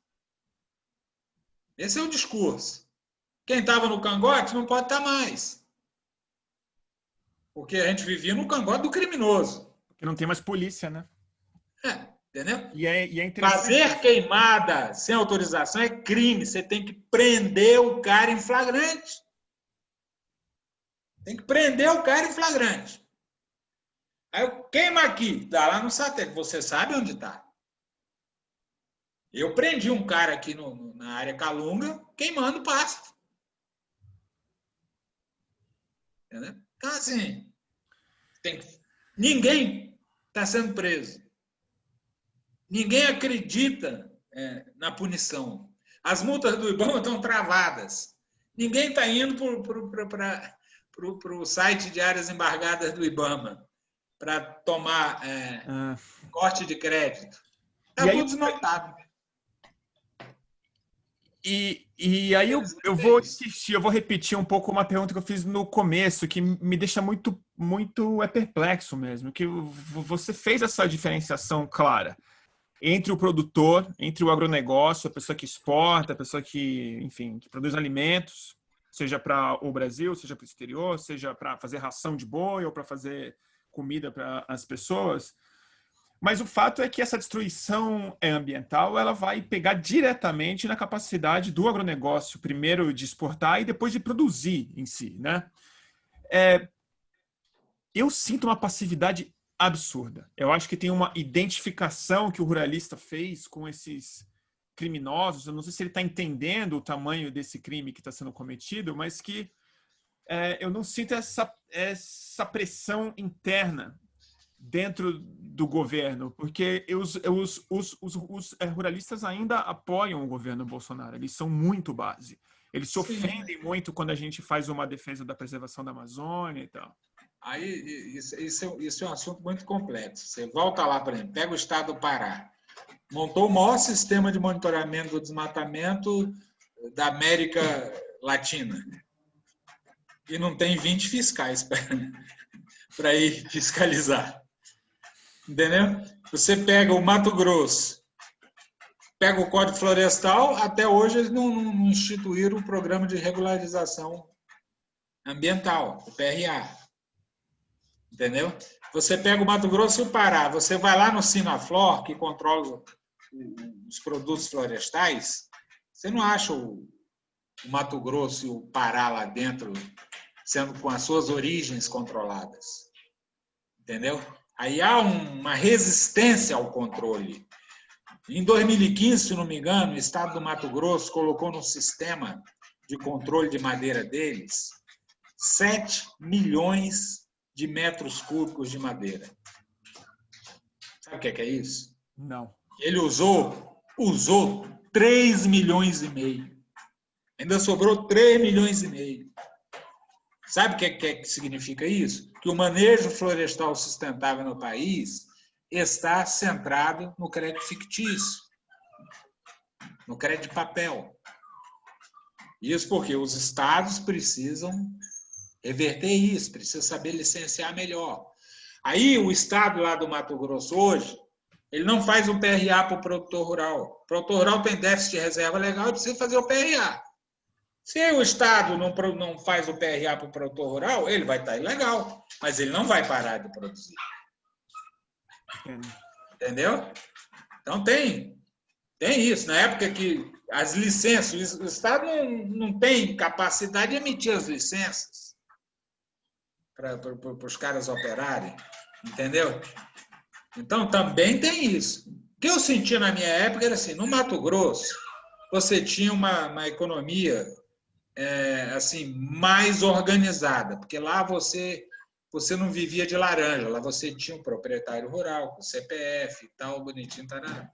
Esse é o discurso. Quem estava no cangote não pode estar mais. Porque a gente vivia no cangote do criminoso. Porque não tem mais polícia, né? Entendeu? E é interessante. Fazer queimada sem autorização é crime. Você tem que prender o cara em flagrante. Tem que prender o cara em flagrante. Aí eu queima aqui, dá lá no satélite. Você sabe onde está. Eu prendi um cara aqui na área Calunga queimando pasto. Entendeu? Então, assim, ninguém está sendo preso. Ninguém acredita na punição. As multas do IBAMA estão travadas. Ninguém está indo para o site de áreas embargadas do IBAMA para tomar corte de crédito. Está tudo desmontado. E aí eu vou insistir, eu vou repetir um pouco uma pergunta que eu fiz no começo, que me deixa muito perplexo mesmo, que você fez essa diferenciação clara entre o produtor, entre o agronegócio, a pessoa que exporta, a pessoa que, enfim, que produz alimentos, seja para o Brasil, seja para o exterior, seja para fazer ração de boi ou para fazer comida para as pessoas. Mas o fato é que essa destruição ambiental ela vai pegar diretamente na capacidade do agronegócio, primeiro de exportar e depois de produzir em si, né? Eu sinto uma passividade absurda. Eu acho que tem uma identificação que o ruralista fez com esses criminosos. Eu não sei se ele está entendendo o tamanho desse crime que está sendo cometido, mas que eu não sinto essa pressão interna dentro do governo, porque os ruralistas ainda apoiam o governo Bolsonaro. Eles são muito base. Eles se ofendem muito quando a gente faz uma defesa da preservação da Amazônia e tal. Aí, isso é um assunto muito complexo. Você volta lá, por exemplo, pega o estado do Pará. Montou o maior sistema de monitoramento do desmatamento da América Latina. E não tem 20 fiscais para ir fiscalizar. Entendeu? Você pega o Mato Grosso, pega o Código Florestal, até hoje eles não instituíram o Programa de Regularização Ambiental, o PRA. Entendeu? Você pega o Mato Grosso e o Pará, você vai lá no Sinaflor, que controla os produtos florestais, você não acha o Mato Grosso e o Pará lá dentro, sendo com as suas origens controladas. Entendeu? Aí há uma resistência ao controle. Em 2015, se não me engano, o estado do Mato Grosso colocou no sistema de controle de madeira deles 7 milhões de metros cúbicos de madeira. Sabe o que é isso? Não. Ele usou 3 milhões e meio. Ainda sobrou 3 milhões e meio. Sabe o que significa isso? Que o manejo florestal sustentável no país está centrado no crédito fictício, no crédito de papel. Isso porque os estados precisam reverter isso, precisam saber licenciar melhor. Aí o estado lá do Mato Grosso hoje, ele não faz um PRA para o produtor rural. O produtor rural tem déficit de reserva legal e precisa fazer o PRA. Se o Estado não faz o PRA para o produtor rural, ele vai estar ilegal, mas ele não vai parar de produzir. Entendeu? Então tem isso. Na época que as licenças, o Estado não tem capacidade de emitir as licenças para os caras operarem. Entendeu? Então também tem isso. O que eu senti na minha época era assim, no Mato Grosso, você tinha uma economia assim, mais organizada, porque lá você não vivia de laranja, lá você tinha um proprietário rural, com CPF e tal, bonitinho, tarará.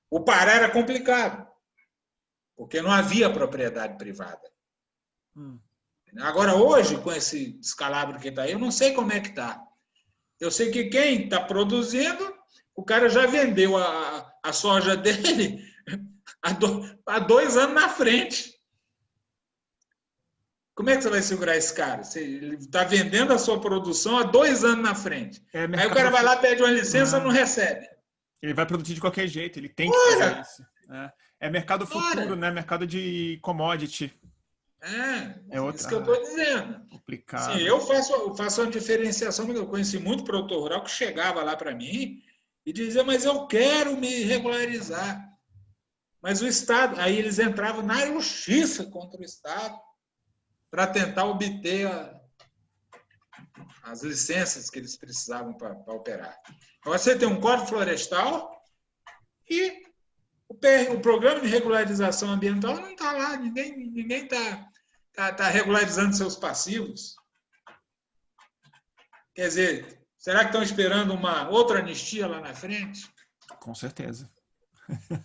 O Pará era complicado, porque não havia propriedade privada. Agora, hoje, com esse descalabro que está aí, eu não sei como é que está. Eu sei que quem está produzindo, o cara já vendeu a soja dele há 2 anos na frente. Como é que você vai segurar esse cara? Ele está vendendo a sua produção há 2 anos na frente. Aí o cara vai lá, pede uma licença e não recebe. Ele vai produzir de qualquer jeito, ele tem que fazer isso. É mercado futuro, né? Mercado de commodity. Isso que eu estou dizendo. Complicado. Sim, eu faço uma diferenciação, porque eu conheci muito produtor rural que chegava lá para mim e dizia, mas eu quero me regularizar. Mas o Estado, aí eles entravam na justiça contra o Estado para tentar obter as licenças que eles precisavam para operar. Então, você tem um Código Florestal e o programa de regularização ambiental não está lá, ninguém está regularizando seus passivos. Quer dizer, será que estão esperando uma outra anistia lá na frente? Com certeza.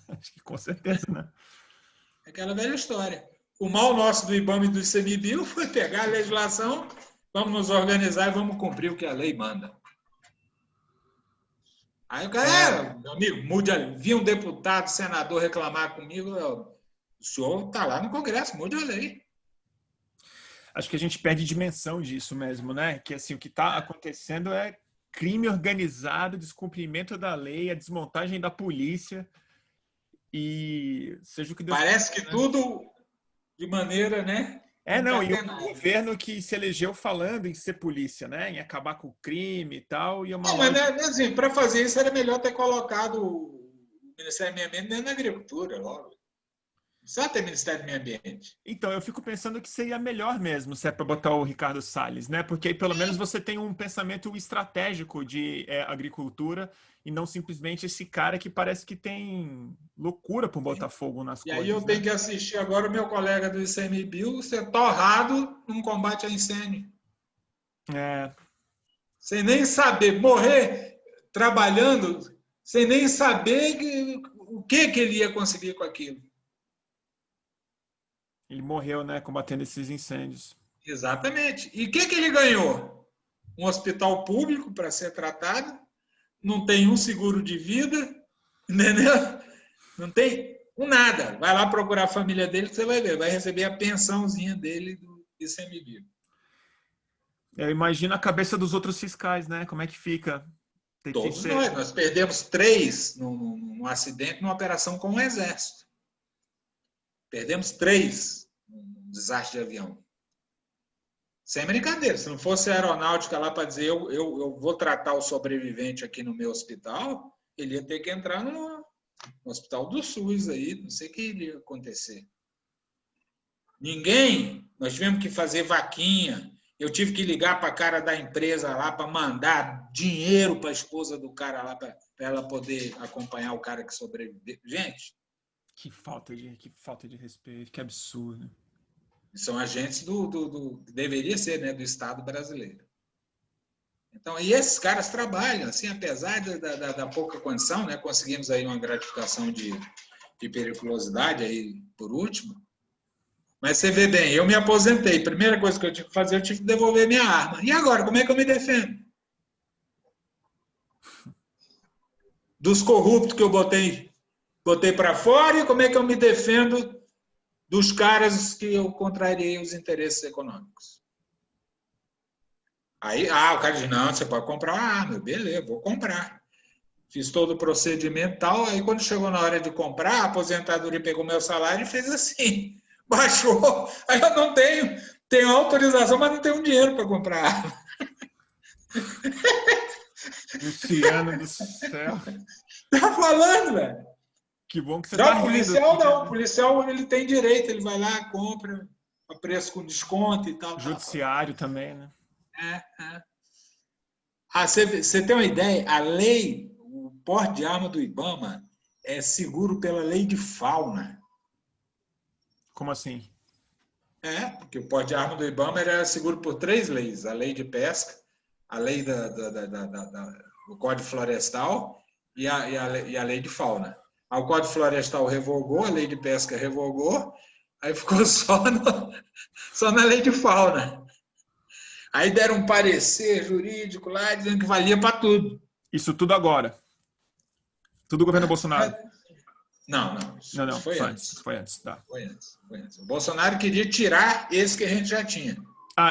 Acho que com certeza, né? É aquela velha história. O mal nosso do IBAMA e do ICMBio foi pegar a legislação, vamos nos organizar e vamos cumprir o que a lei manda. Aí o cara, meu amigo, vi um deputado, senador reclamar comigo, o senhor está lá no Congresso, mude a lei. Acho que a gente perde dimensão disso mesmo, né? Que assim, o que está acontecendo é crime organizado, descumprimento da lei, a desmontagem da polícia e seja o que Deus Parece quiser, que né? Tudo de maneira, né? Não, e um governo que se elegeu falando em ser polícia, né? Em acabar com o crime e tal, e é uma Mas lógica... assim, para fazer isso era melhor ter colocado o Ministério do Meio Ambiente dentro da agricultura, logo. Só ter Ministério do Meio Ambiente. Então, eu fico pensando que seria melhor mesmo se é para botar o Ricardo Salles, né? Porque aí pelo menos você tem um pensamento estratégico de agricultura e não simplesmente esse cara que parece que tem loucura por botar fogo nas E aí coisas, eu tenho né? que assistir agora o meu colega do ICMBio ser torrado num combate a incêndio. É, Sem nem saber, morrer trabalhando, sem nem saber o que ele ia conseguir com aquilo. ele morreu, né? Combatendo esses incêndios. Exatamente. E o que ele ganhou? Um hospital público para ser tratado, não tem um seguro de vida, entendeu? Não tem nada. Vai lá procurar a família dele que você vai ver. Vai receber a pensãozinha dele do ICMBio. Eu imagino a cabeça dos outros fiscais, né? Como é que fica? Tem que Todos ser... nós perdemos 3 num acidente, numa operação com o Exército. Perdemos 3 num desastre de avião. Sem brincadeira, se não fosse a aeronáutica lá para dizer eu vou tratar o sobrevivente aqui no meu hospital, ele ia ter que entrar no hospital do SUS aí, não sei o que iria acontecer. Ninguém, nós tivemos que fazer vaquinha, eu tive que ligar para a cara da empresa lá para mandar dinheiro para a esposa do cara lá para ela poder acompanhar o cara que sobreviveu. Gente, Que falta de respeito, que absurdo. são agentes do deveria ser, né, do Estado brasileiro. Então, e esses caras trabalham, assim, apesar da pouca condição, né, conseguimos aí uma gratificação de periculosidade aí por último. Mas você vê bem, eu me aposentei. Primeira coisa que eu tive que fazer, eu tive que devolver minha arma. E agora, como é que eu me defendo? Dos corruptos que eu botei para fora, e como é que eu me defendo dos caras que eu contrariei os interesses econômicos? Aí, o cara diz, não, você pode comprar uma arma. Beleza, vou comprar. Fiz todo o procedimento e tal. Aí, quando chegou na hora de comprar, a aposentadoria pegou meu salário e fez assim. Baixou. Aí eu não tenho autorização, mas não tenho dinheiro para comprar arma. Luciano do céu. Tá falando, velho? Que bom que você Já tá o rindo. policial não. O policial ele tem direito, ele vai lá, compra a preço com desconto e tal. Judiciário também, né? Você tem uma ideia? A lei, o porte de arma do IBAMA é seguro pela lei de fauna. Como assim? Porque o porte de arma do IBAMA era seguro por 3 leis. A lei de pesca, a lei do Código Florestal e a lei de fauna. O Código Florestal revogou, a lei de pesca revogou, aí ficou só na lei de fauna. Aí deram um parecer jurídico lá, dizendo que valia para tudo. Isso tudo agora. Tudo governo Bolsonaro. Não. Não, Foi antes. Foi antes, tá. Foi antes. O Bolsonaro queria tirar esse que a gente já tinha.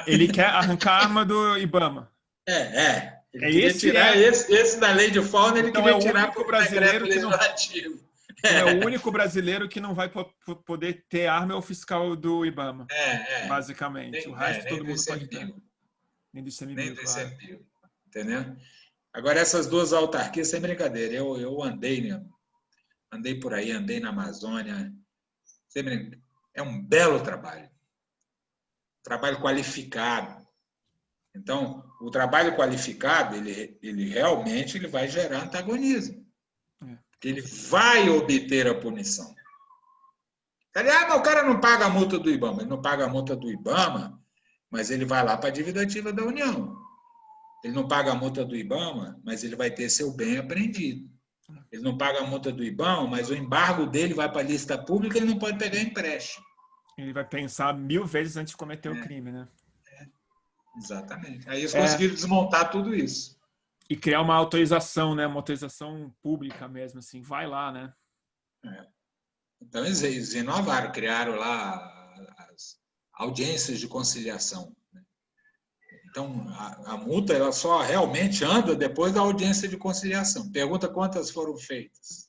Ele quer arrancar a arma do IBAMA. Ele queria tirar esse da lei de fauna, ele então queria tirar por decreto legislativo. É o único brasileiro que não vai poder ter arma é o fiscal do IBAMA. Basicamente. O resto todo mundo pode ter. Nem do ICMBio, claro. Entendeu? Agora, essas duas autarquias, sem brincadeira, eu andei, né? Andei por aí, andei na Amazônia. Sem brincadeira. É um belo trabalho qualificado. Então, o trabalho qualificado, ele realmente ele vai gerar antagonismo. Porque ele vai obter a punição. Mas o cara não paga a multa do IBAMA. Ele não paga a multa do IBAMA, mas ele vai lá para a dívida ativa da União. Ele não paga a multa do IBAMA, mas ele vai ter seu bem apreendido. Ele não paga a multa do IBAMA, mas o embargo dele vai para a lista pública, ele não pode pegar empréstimo. Ele vai pensar 1000 vezes antes de cometer o crime, né? Exatamente. Aí eles conseguiram desmontar tudo isso. E criar uma autorização, né? Uma autorização pública mesmo, assim. Vai lá, né? Então, eles inovaram, criaram lá as audiências de conciliação. Então, a multa ela só realmente anda depois da audiência de conciliação. Pergunta quantas foram feitas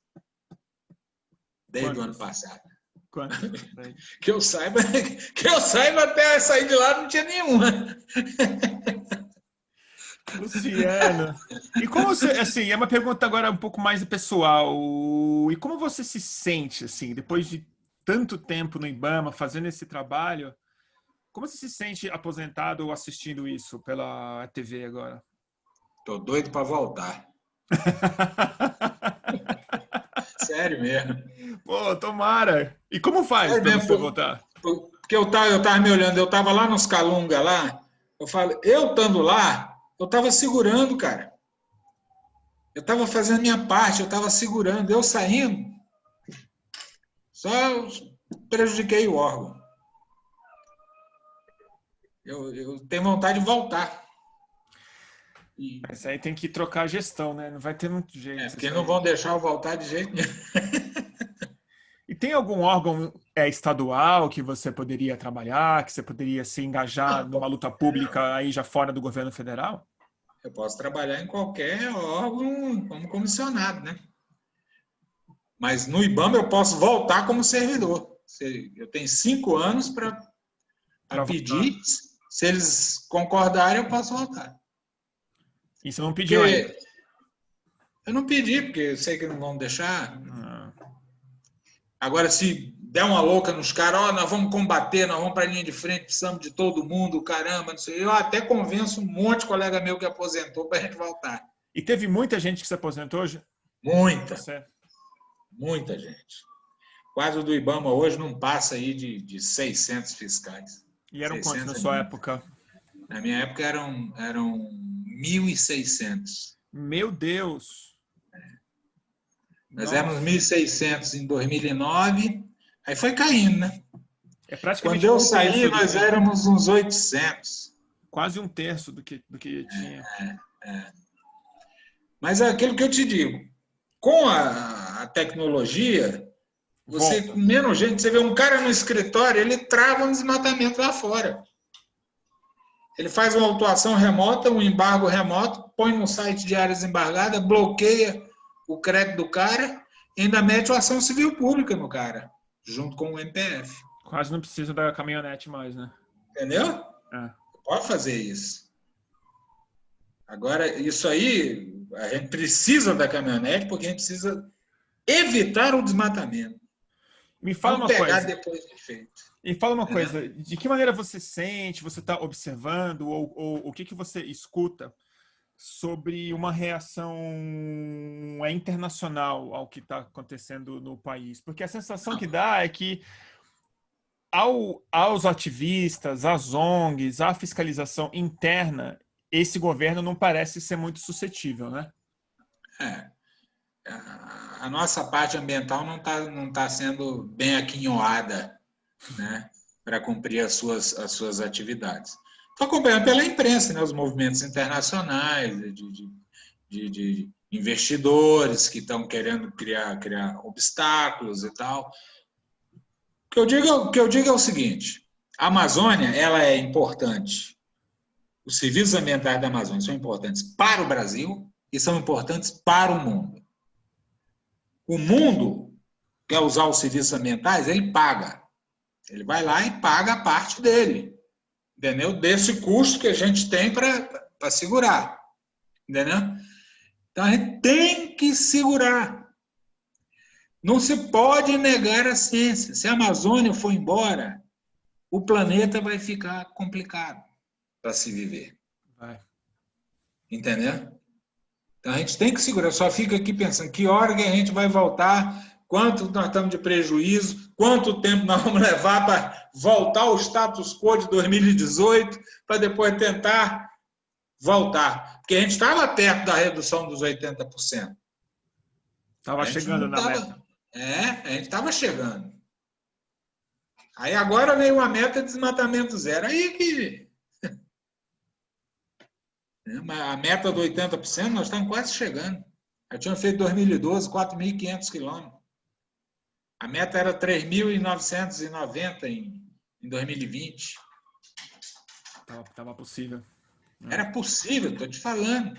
desde o ano passado. Quantas? Que eu saiba, até sair de lá não tinha nenhuma. Luciano, e como você, assim, é uma pergunta agora um pouco mais pessoal, e como você se sente, assim, depois de tanto tempo no IBAMA, fazendo esse trabalho, como você se sente aposentado ou assistindo isso pela TV agora? Tô doido para voltar. Sério mesmo. Pô, tomara. E como faz para você voltar? Porque eu tava me olhando, eu tava lá nos Calunga lá, eu estando lá, eu estava segurando, cara. Eu estava fazendo a minha parte, eu estava segurando. Eu saindo, só prejudiquei o órgão. Eu tenho vontade de voltar. Mas aí tem que trocar a gestão, né? Não vai ter muito jeito. Porque não vão deixar eu voltar de jeito nenhum. E tem algum órgão estadual que você poderia trabalhar, que você poderia se engajar numa luta pública aí já fora do governo federal? Eu posso trabalhar em qualquer órgão como comissionado, né? Mas no IBAMA eu posso voltar como servidor. Eu tenho 5 anos para pedir. Se eles concordarem, eu posso voltar. E você não pediu ainda? Eu não pedi, porque eu sei que não vão deixar. Agora, se der uma louca nos caras, nós vamos combater, nós vamos para a linha de frente, precisamos de todo mundo, caramba, não sei. Eu até convenço um monte de colega meu que aposentou para a gente voltar. E teve muita gente que se aposentou hoje? Muita. Muita gente. O quadro do IBAMA hoje não passa aí de 600 fiscais. E eram quantos na sua época? Na minha época eram 1.600. Meu Deus! Nós éramos 1.600 em 2009, aí foi caindo, né? Praticamente quando eu saí, nós éramos uns 800. Quase um terço do que tinha. Mas é aquilo que eu te digo. Com a tecnologia, você com menos gente, você vê um cara no escritório, ele trava um desmatamento lá fora. Ele faz uma autuação remota, um embargo remoto, põe no site de áreas embargadas, bloqueia o crédito do cara e ainda mete uma ação civil pública no cara, junto com o MPF. Quase não precisa da caminhonete mais, né? Entendeu? Pode fazer isso. Agora, isso aí, a gente precisa da caminhonete porque a gente precisa evitar o desmatamento. Me fala uma coisa. Depois de feito. E fala uma coisa, de que maneira você sente, você está observando, ou o que você escuta sobre uma reação internacional ao que está acontecendo no país? Porque a sensação que dá é que aos ativistas, às ONGs, à fiscalização interna, esse governo não parece ser muito suscetível, né? A nossa parte ambiental não tá sendo bem aquinhoada, né, para cumprir as suas atividades. Estou acompanhando pela imprensa, né, os movimentos internacionais de investidores que estão querendo criar obstáculos e tal. O que eu digo é o seguinte: a Amazônia ela é importante. Os serviços ambientais da Amazônia são importantes para o Brasil e são importantes para o mundo. O mundo quer usar os serviços ambientais, ele paga. Ele vai lá e paga a parte dele, entendeu? Desse custo que a gente tem para segurar, entendeu? Então, a gente tem que segurar. Não se pode negar a ciência. Se a Amazônia for embora, o planeta vai ficar complicado para se viver. Vai. Entendeu? Então, a gente tem que segurar. Só fica aqui pensando, que hora que a gente vai voltar, quanto nós estamos de prejuízo, quanto tempo nós vamos levar para voltar ao status quo de 2018, para depois tentar voltar. Porque a gente estava perto da redução dos 80%. Estava chegando na meta. A gente estava chegando. Aí agora veio uma meta de desmatamento zero. Aí que... A meta do 80%, nós estamos quase chegando. Eu tinha feito em 2012, 4.500 quilômetros. A meta era 3.990 em 2020. Estava possível. Era possível, estou te falando.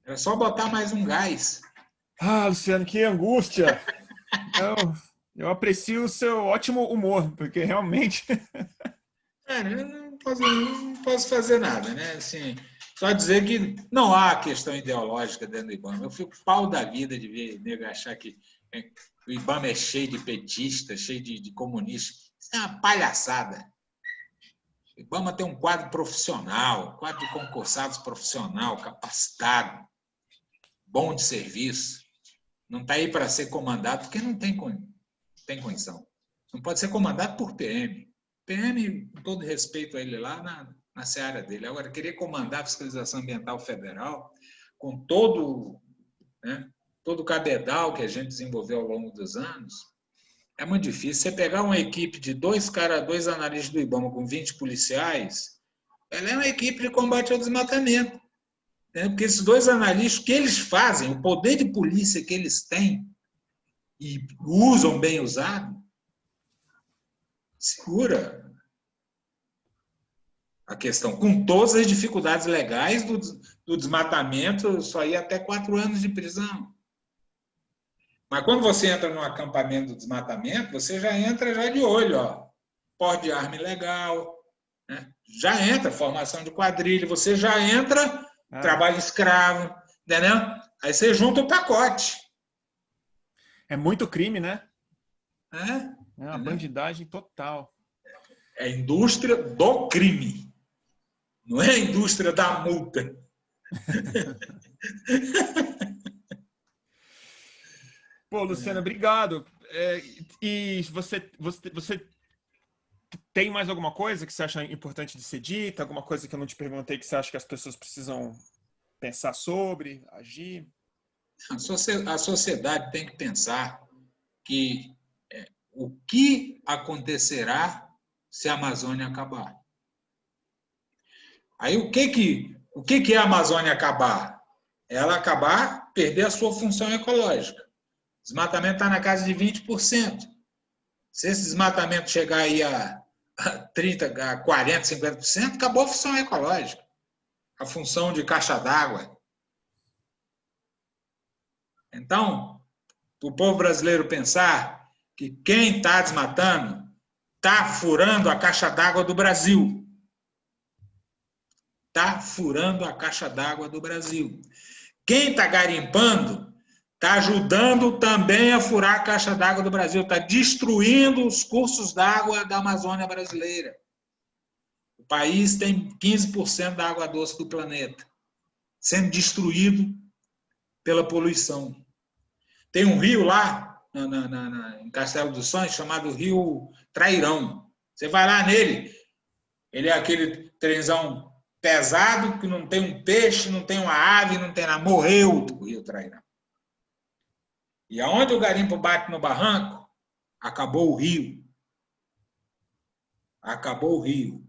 Era só botar mais um gás. Ah, Luciano, que angústia! Eu aprecio o seu ótimo humor, porque realmente... Cara, eu não posso fazer nada, né? Assim, só dizer que não há questão ideológica dentro do IBAMA. Eu fico pau da vida de ver nego achar que o IBAMA é cheio de petistas, cheio de comunistas. Isso é uma palhaçada. O IBAMA tem um quadro profissional, quadro de concursados profissional, capacitado, bom de serviço. Não está aí para ser comandado, porque não tem condição. Não pode ser comandado por PM. PM, com todo respeito a ele lá, na seara dele. Agora, querer comandar a fiscalização ambiental federal, com todo o cabedal que a gente desenvolveu ao longo dos anos, é muito difícil. Você pegar uma equipe de dois analistas do IBAMA com 20 policiais, ela é uma equipe de combate ao desmatamento. Porque esses dois analistas, o que eles fazem, o poder de polícia que eles têm, e usam bem usado, segura a questão. Com todas as dificuldades legais do desmatamento, só ia até 4 anos de prisão. Mas quando você entra no acampamento do desmatamento, você já entra já de olho, ó, porte de arma ilegal, né? Já entra formação de quadrilha, você já entra trabalho escravo, entendeu? Aí você junta o pacote. É muito crime, né? É uma bandidagem total. É a indústria do crime. Não é a indústria da multa. Pô, Luciano, obrigado. E você tem mais alguma coisa que você acha importante de ser dita? Alguma coisa que eu não te perguntei que você acha que as pessoas precisam pensar sobre, agir? A sociedade tem que pensar que o que acontecerá se a Amazônia acabar. Aí o que é a Amazônia acabar? Ela acabar, perder a sua função ecológica. O desmatamento está na casa de 20%. Se esse desmatamento chegar aí a 30%, a 40%, 50%, acabou a função ecológica. A função de caixa d'água. Então, o povo brasileiro pensar que quem está desmatando está furando a caixa d'água do Brasil. Está furando a caixa d'água do Brasil. Quem está garimpando está ajudando também a furar a caixa d'água do Brasil, está destruindo os cursos d'água da Amazônia brasileira. O país tem 15% da água doce do planeta, sendo destruído pela poluição. Tem um rio lá, em Castelo dos Sonhos, chamado Rio Trairão. Você vai lá nele, ele é aquele trenzão pesado, que não tem um peixe, não tem uma ave, não tem nada. Morreu o Rio Trairão. E aonde o garimpo bate no barranco, acabou o rio. Acabou o rio.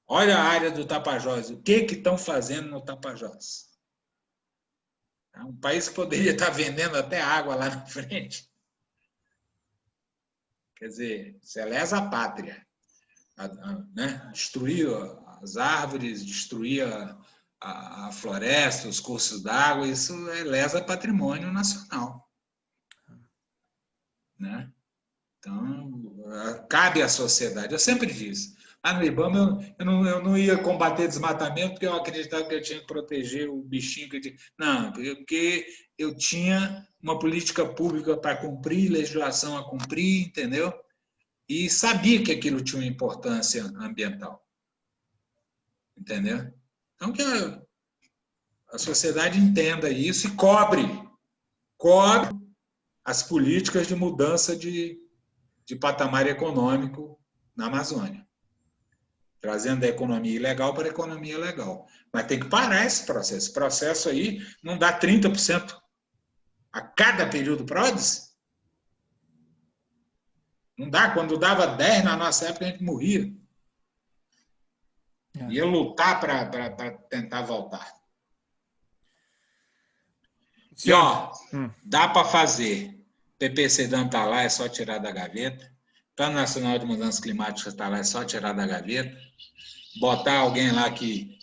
Olha a área do Tapajós. O que estão fazendo no Tapajós? É um país que poderia estar vendendo até água lá na frente. Quer dizer, isso é lesa pátria. Né? Destruir as árvores, destruir a floresta, os cursos d'água, isso é lesa patrimônio nacional. Né? Então, cabe à sociedade. Eu sempre disse, Lá no IBAMA eu não ia combater desmatamento porque eu acreditava que eu tinha que proteger o bichinho. Não, porque eu tinha uma política pública para cumprir, legislação a cumprir, entendeu? E sabia que aquilo tinha uma importância ambiental. Entendeu? Então, que a sociedade entenda isso e cobre as políticas de mudança de patamar econômico na Amazônia. Trazendo a economia ilegal para a economia legal. Mas tem que parar esse processo. Esse processo aí não dá 30% a cada período PRODES? Não dá. Quando dava 10 na nossa época, a gente morria. Ia lutar para tentar voltar. E, ó, dá para fazer. PPCDAM está lá, é só tirar da gaveta. Plano Nacional de Mudanças Climáticas está lá, é só tirar da gaveta. Botar alguém lá que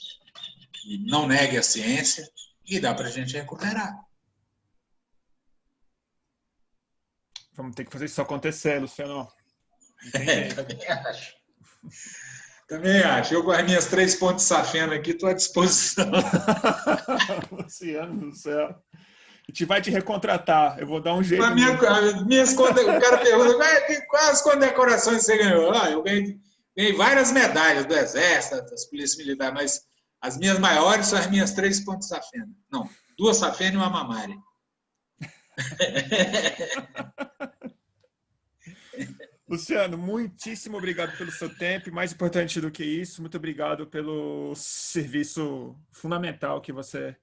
não negue a ciência e dá para a gente recuperar. Vamos ter que fazer isso acontecer, Luciano. Também acho. Também acho. Eu, com as minhas 3 pontes safena aqui, estou à disposição. Luciano do céu. A gente vai te recontratar. Eu vou dar um jeito. O cara pergunta, quais condecorações você ganhou? Eu ganhei várias medalhas do Exército, das Polícias Militares, mas as minhas maiores são as minhas 3 pontes safena. Não, 2 safena e uma mamária. Luciano, muitíssimo obrigado pelo seu tempo e, mais importante do que isso, muito obrigado pelo serviço fundamental que você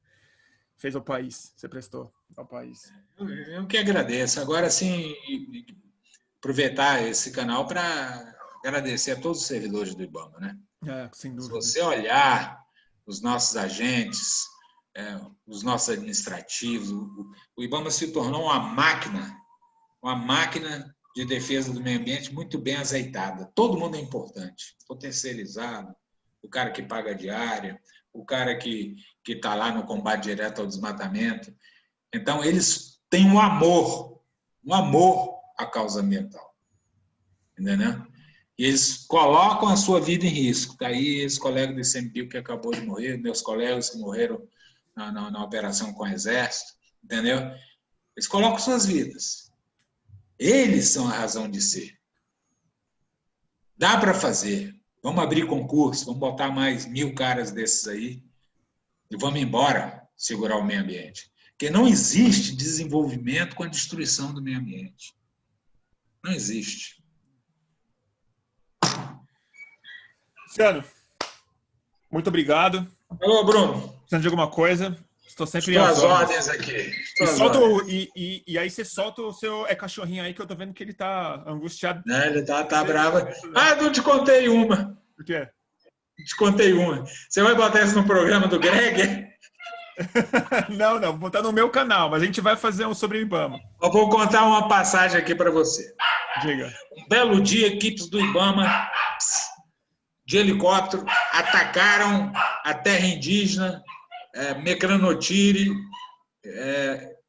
fez ao país, você prestou ao país. Eu que agradeço. Agora, sim, aproveitar esse canal para agradecer a todos os servidores do IBAMA, né? Sem dúvida. Se você olhar os nossos agentes, os nossos administrativos, o IBAMA se tornou uma máquina de defesa do meio ambiente muito bem azeitada. Todo mundo é importante, potencializado, o cara que paga a diária, o cara que está lá no combate direto ao desmatamento. Então, eles têm um amor à causa ambiental. Entendeu? E eles colocam a sua vida em risco. Daí, esse colega do ICMBio que acabou de morrer, meus colegas que morreram na operação com o Exército, entendeu? Eles colocam suas vidas. Eles são a razão de ser. Dá para fazer. Vamos abrir concurso, vamos botar mais 1000 caras desses aí e vamos embora segurar o meio ambiente. Porque não existe desenvolvimento com a destruição do meio ambiente. Não existe. Luciano, muito obrigado. Alô, Bruno. Precisando de alguma coisa? Estou sempre às ordens aqui. E aí você solta o seu cachorrinho aí, que eu tô vendo que ele tá angustiado. Ele tá bravo. Não te contei uma. O quê? Te contei uma. Você vai botar isso no programa do Greg? Não, vou botar no meu canal, mas a gente vai fazer um sobre o IBAMA. Eu vou contar uma passagem aqui para você. Diga. Um belo dia, equipes do IBAMA de helicóptero atacaram a terra indígena Mecranotiri,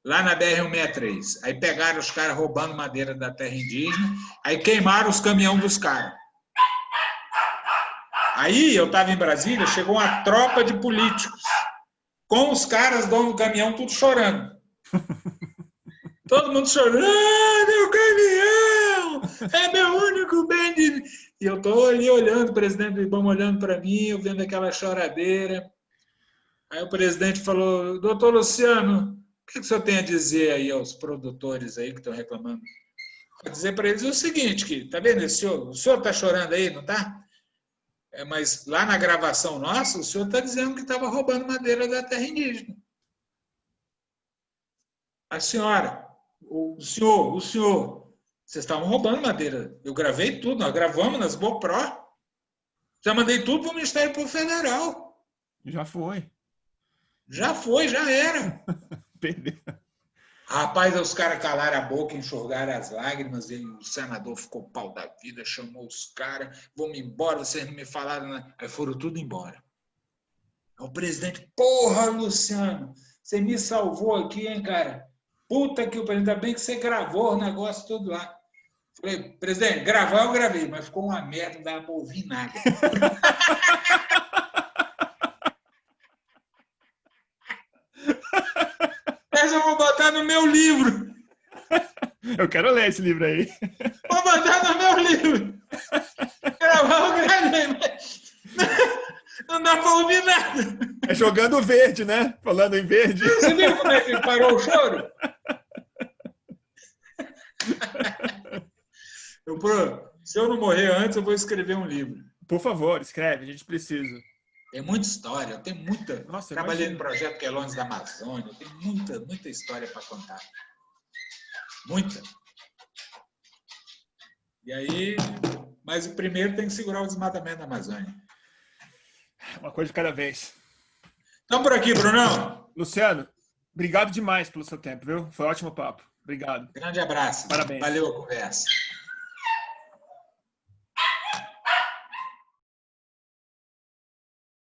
lá na BR-163. Aí pegaram os caras roubando madeira da terra indígena, aí queimaram os caminhões dos caras. Aí eu estava em Brasília, chegou uma tropa de políticos, com os caras dono do caminhão, tudo chorando. Todo mundo chorando, meu caminhão, é meu único bem de... E eu estou ali olhando, o presidente do IBAMA olhando para mim, eu vendo aquela choradeira. Aí o presidente falou, doutor Luciano, o que o senhor tem a dizer aí aos produtores aí que estão reclamando? Vou dizer para eles o seguinte, que, tá vendo, o senhor está chorando aí, não está? Mas lá na gravação nossa, o senhor está dizendo que estava roubando madeira da terra indígena. A senhora, o senhor, vocês estavam roubando madeira. Eu gravei tudo, nós gravamos nas GoPro. Já mandei tudo para o Ministério Público Federal. Já foi. Já foi, já era. Perdeu. Rapaz, os caras calaram a boca, enxugaram as lágrimas, e o senador ficou pau da vida, chamou os caras, vamos embora, vocês não me falaram nada. Aí foram tudo embora. O presidente, porra, Luciano, você me salvou aqui, hein, cara? Puta que o presidente, ainda bem que você gravou o negócio todo lá. Falei, presidente, gravar eu gravei, mas ficou uma merda, não dava para ouvir nada. Mas eu vou botar no meu livro. Eu quero ler esse livro aí. Vou botar no meu livro. Gravar eu gravei, mas não dá para ouvir nada. É jogando verde, né? Falando em verde. Você viu como é que parou o choro? Se eu não morrer antes, eu vou escrever um livro. Por favor, escreve, a gente precisa. Tem muita história, tem muita. Nossa, trabalhei no projeto Quelônios da Amazônia, tem muita história para contar. Muita. E aí, mas o primeiro tem que segurar o desmatamento da Amazônia. Uma coisa de cada vez. Estamos por aqui, Brunão. Luciano, obrigado demais pelo seu tempo, viu? Foi um ótimo papo. Obrigado. Grande abraço. Parabéns. Valeu a conversa.